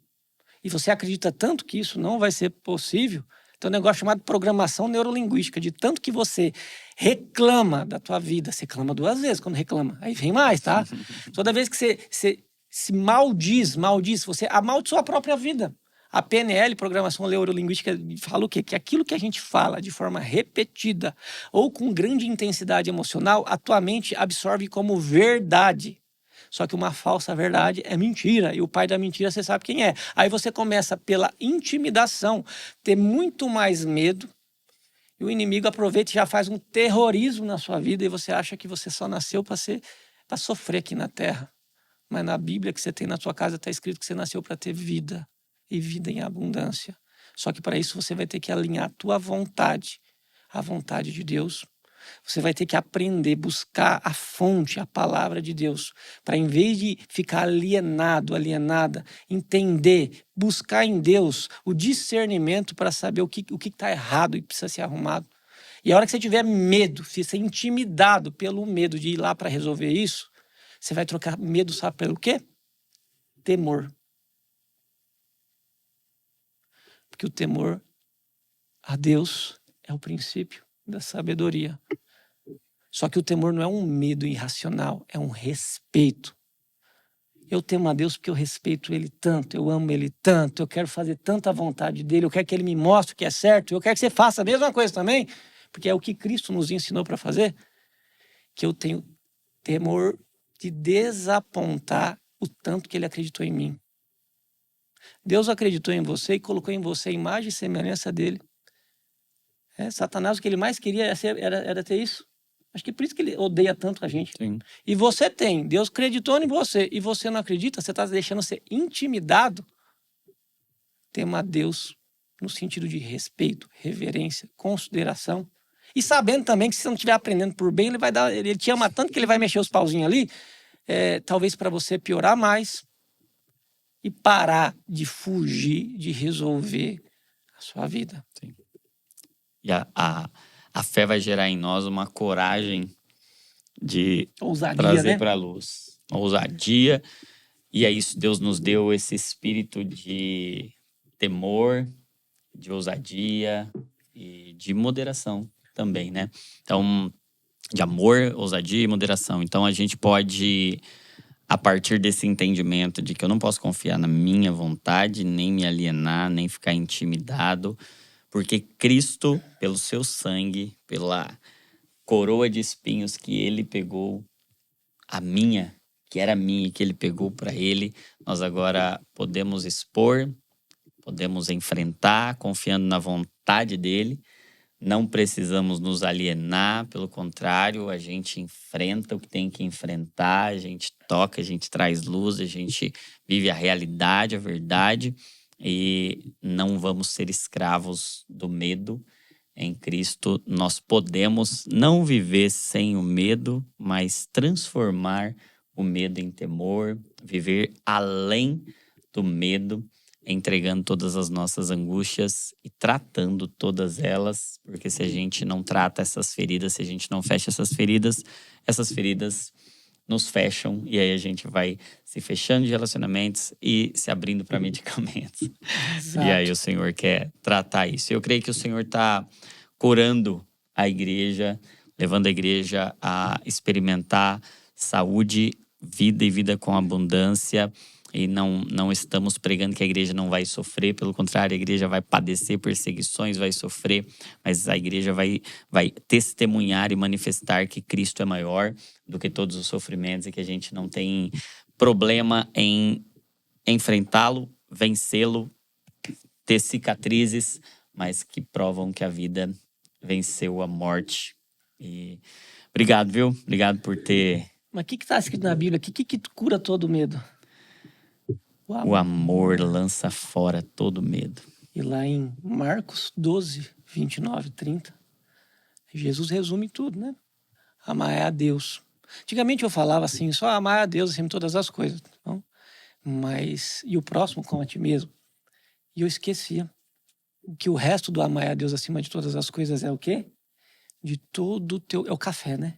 E você acredita tanto que isso não vai ser possível, tem um negócio chamado programação neurolinguística, de tanto que você reclama da tua vida, você reclama 2 vezes quando reclama, aí vem mais, tá? Toda vez que você se maldiz, você amaldiçoa a própria vida. A PNL, Programação Neurolinguística, fala o quê? Que aquilo que a gente fala de forma repetida ou com grande intensidade emocional, a tua mente absorve como verdade. Só que uma falsa verdade é mentira. E o pai da mentira, você sabe quem é. Aí você começa pela intimidação, ter muito mais medo. E o inimigo aproveita e já faz um terrorismo na sua vida. E você acha que você só nasceu para sofrer aqui na terra. Mas na Bíblia que você tem na sua casa está escrito que você nasceu para ter vida. E vida em abundância. Só que para isso você vai ter que alinhar a tua vontade à vontade de Deus. Você vai ter que aprender, buscar a fonte, a palavra de Deus. Para em vez de ficar alienada, entender, buscar em Deus o discernimento para saber o que está errado e precisa ser arrumado. E a hora que você tiver medo, se ser intimidado pelo medo de ir lá para resolver isso, você vai trocar medo, sabe pelo quê? Temor. Porque o temor a Deus é o princípio da sabedoria. Só que o temor não é um medo irracional, é um respeito. Eu temo a Deus porque eu respeito Ele tanto, eu amo Ele tanto, eu quero fazer tanta vontade dEle, eu quero que Ele me mostre o que é certo, eu quero que você faça a mesma coisa também, porque é o que Cristo nos ensinou para fazer. que eu tenho temor de desapontar o tanto que ele acreditou em mim. Deus acreditou em você e colocou em você a imagem e semelhança dele. Satanás, o que ele mais queria era ter isso. Acho que por isso que ele odeia tanto a gente. Sim. E você tem. Deus acreditou em você e você não acredita, você está deixando ser intimidado. Tema a Deus no sentido de respeito, reverência, consideração. E sabendo também que se você não estiver aprendendo por bem, ele te ama tanto que ele vai mexer os pauzinhos ali, talvez para você piorar mais e parar de fugir, de resolver a sua vida. Sim. E a fé vai gerar em nós uma coragem de Ousadia, trazer né? para a luz. Ousadia. E é isso, Deus nos deu esse espírito de temor, de ousadia e de moderação também, né? Então, de amor, ousadia e moderação. Então, a gente pode, a partir desse entendimento de que eu não posso confiar na minha vontade, nem me alienar, nem ficar intimidado, porque Cristo, pelo seu sangue, pela coroa de espinhos que ele pegou, a minha, que era minha e que ele pegou para ele, nós agora podemos expor, podemos enfrentar, confiando na vontade dele. Não precisamos nos alienar, pelo contrário, a gente enfrenta o que tem que enfrentar, a gente toca, a gente traz luz, a gente vive a realidade, a verdade, e não vamos ser escravos do medo. Em Cristo, nós podemos não viver sem o medo, mas transformar o medo em temor, viver além do medo, entregando todas as nossas angústias e tratando todas elas, porque se a gente não trata essas feridas, se a gente não fecha essas feridas nos fecham e aí a gente vai se fechando de relacionamentos e se abrindo para medicamentos. Exato. E aí o Senhor quer tratar isso. Eu creio que o Senhor está curando a igreja, levando a igreja a experimentar saúde, vida e vida com abundância. E não estamos pregando que a igreja não vai sofrer, pelo contrário, a igreja vai padecer perseguições, vai sofrer, mas a igreja vai testemunhar e manifestar que Cristo é maior do que todos os sofrimentos e que a gente não tem problema em enfrentá-lo, vencê-lo, ter cicatrizes, mas que provam que a vida venceu a morte. E obrigado, viu? Obrigado por ter... Mas o que está escrito na Bíblia? O que cura todo medo? O amor lança fora todo medo. E lá em Marcos 12, 29, 30, Jesus resume tudo, né? Amar a Deus. Antigamente eu falava assim, só amar a Deus acima de todas as coisas. Não? Mas, e o próximo como a ti mesmo. E eu esquecia que o resto do amar a Deus acima de todas as coisas é o quê? De todo o teu... É o café, né?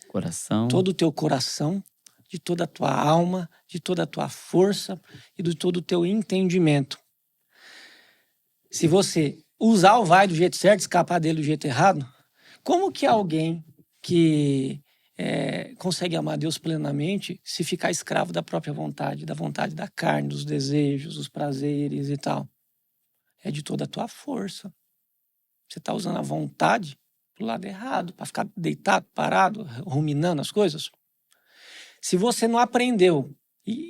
Coração. Todo o teu coração, de toda a tua alma, de toda a tua força e de todo o teu entendimento. Se você usar o vai do jeito certo, escapar dele do jeito errado, como que alguém que consegue amar Deus plenamente se ficar escravo da própria vontade, da vontade da carne, dos desejos, dos prazeres e tal? É de toda a tua força. Você está usando a vontade pro lado errado, para ficar deitado, parado, ruminando as coisas. Se você não aprendeu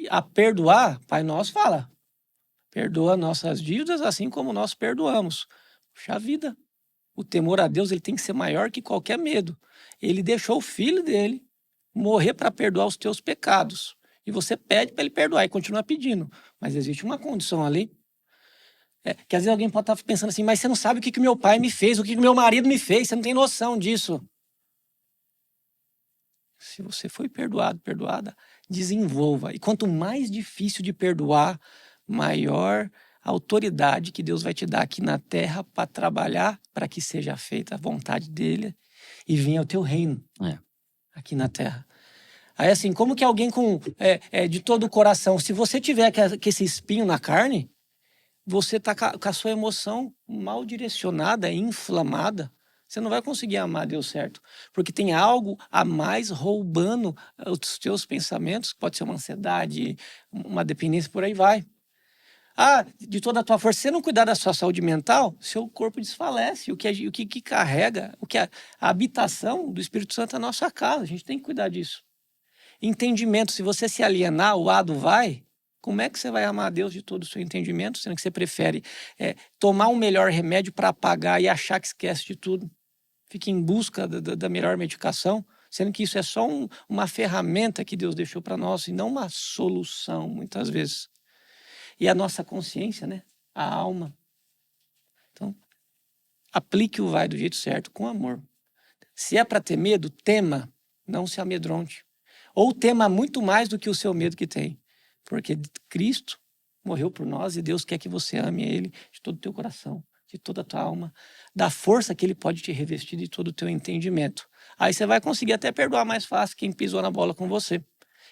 a perdoar, Pai Nosso fala, perdoa nossas dívidas assim como nós perdoamos. Puxa vida, o temor a Deus ele tem que ser maior que qualquer medo. Ele deixou o filho dele morrer para perdoar os teus pecados. E você pede para ele perdoar e continua pedindo. Mas existe uma condição ali. Que às vezes alguém pode estar pensando assim, mas você não sabe o que meu pai me fez, o que meu marido me fez, você não tem noção disso. Se você foi perdoado, perdoada, desenvolva. E quanto mais difícil de perdoar, maior a autoridade que Deus vai te dar aqui na terra para trabalhar para que seja feita a vontade dele e venha o teu reino aqui na terra. Aí assim, como que alguém de todo o coração, se você tiver com esse espinho na carne, você está com a sua emoção mal direcionada, inflamada, você não vai conseguir amar Deus certo. Porque tem algo a mais roubando os teus pensamentos, pode ser uma ansiedade, uma dependência, por aí vai. de toda a tua força. Se você não cuidar da sua saúde mental, seu corpo desfalece. O que carrega, a habitação do Espírito Santo é a nossa casa. A gente tem que cuidar disso. Entendimento. Se você se alienar, o ado vai. Como é que você vai amar a Deus de todo o seu entendimento, sendo que você prefere tomar um melhor remédio para apagar e achar que esquece de tudo? Fica em busca da melhor medicação, sendo que isso é só uma ferramenta que Deus deixou para nós e não uma solução, muitas vezes. E a nossa consciência, né? A alma. Então, aplique o vai do jeito certo, com amor. Se é para ter medo, tema, não se amedronte. Ou tema muito mais do que o seu medo que tem. Porque Cristo morreu por nós e Deus quer que você ame Ele de todo o teu coração, de toda a tua alma, da força que Ele pode te revestir de todo o teu entendimento. Aí você vai conseguir até perdoar mais fácil quem pisou na bola com você.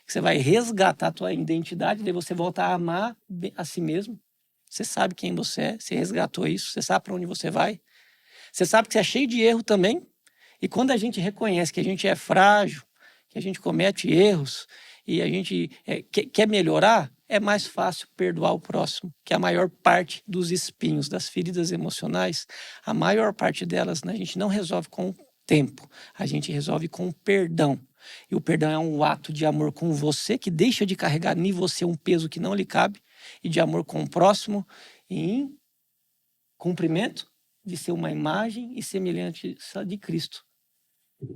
Você vai resgatar a tua identidade, daí você volta a amar a si mesmo. Você sabe quem você é, você resgatou isso, você sabe para onde você vai. Você sabe que você é cheio de erro também. E quando a gente reconhece que a gente é frágil, que a gente comete erros e a gente quer melhorar, é mais fácil perdoar o próximo, que a maior parte dos espinhos, das feridas emocionais, a maior parte delas, né, a gente não resolve com o tempo, a gente resolve com o perdão. E o perdão é um ato de amor com você, que deixa de carregar em você um peso que não lhe cabe, e de amor com o próximo, e em cumprimento de ser uma imagem e semelhante de Cristo.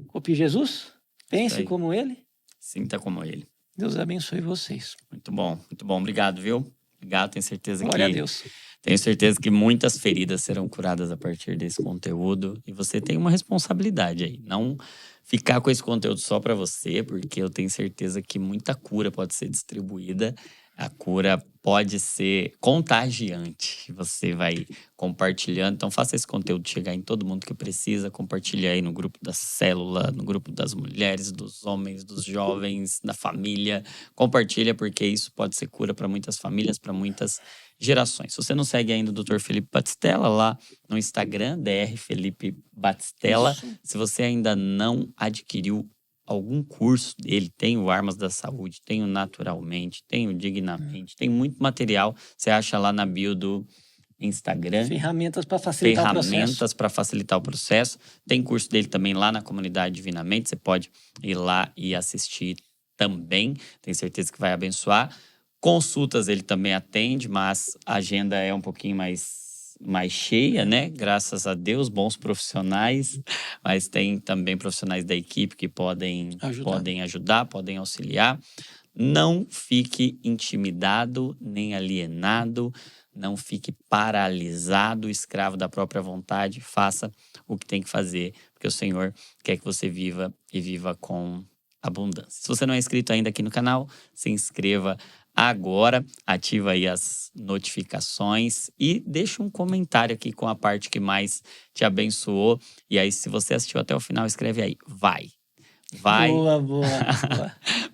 Copie Jesus, pense como Ele. Sinta como Ele. Deus abençoe vocês. Muito bom. Obrigado, viu? Obrigado, tenho certeza Glória a Deus. Tenho certeza que muitas feridas serão curadas a partir desse conteúdo. E você tem uma responsabilidade aí. Não ficar com esse conteúdo só para você, porque eu tenho certeza que muita cura pode ser distribuída. A cura pode ser contagiante. Você vai compartilhando. Então, faça esse conteúdo chegar em todo mundo que precisa. Compartilha aí no grupo da célula, no grupo das mulheres, dos homens, dos jovens, da família. Compartilha, porque isso pode ser cura para muitas famílias, para muitas gerações. Se você não segue ainda o Dr. Felipe Batistella lá no Instagram, Dr. Felipe Batistella. Se você ainda não adquiriu algum curso dele, tem o Armas da Saúde, tem o Naturalmente, tem o Dignamente, tem muito material. Você acha lá na bio do Instagram. Ferramentas para facilitar o processo. Ferramentas para facilitar o processo. Tem curso dele também lá na comunidade Divinamente. Você pode ir lá e assistir também. Tenho certeza que vai abençoar. Consultas ele também atende, mas a agenda é um pouquinho mais cheia, né? Graças a Deus, bons profissionais, mas tem também profissionais da equipe que podem ajudar, podem auxiliar. Não fique intimidado nem alienado, não fique paralisado, escravo da própria vontade. Faça o que tem que fazer, porque o Senhor quer que você viva e viva com abundância. Se você não é inscrito ainda aqui no canal, se inscreva agora, ativa aí as notificações e deixa um comentário aqui com a parte que mais te abençoou. E aí, se você assistiu até o final, escreve aí, vai. Boa.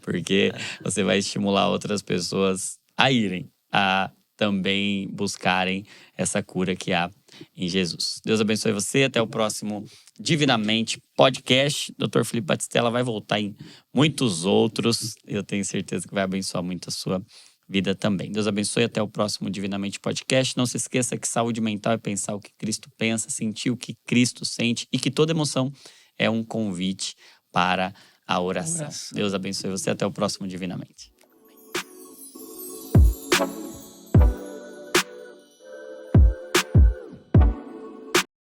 Porque você vai estimular outras pessoas a irem, a também buscarem essa cura que há em Jesus. Deus abençoe você. Até o próximo Divinamente Podcast. Dr. Felipe Batistella vai voltar em muitos outros. Eu tenho certeza que vai abençoar muito a sua vida também. Deus abençoe. Até o próximo Divinamente Podcast. Não se esqueça que saúde mental é pensar o que Cristo pensa, sentir o que Cristo sente e que toda emoção é um convite para a oração. Deus abençoe você. Até o próximo Divinamente.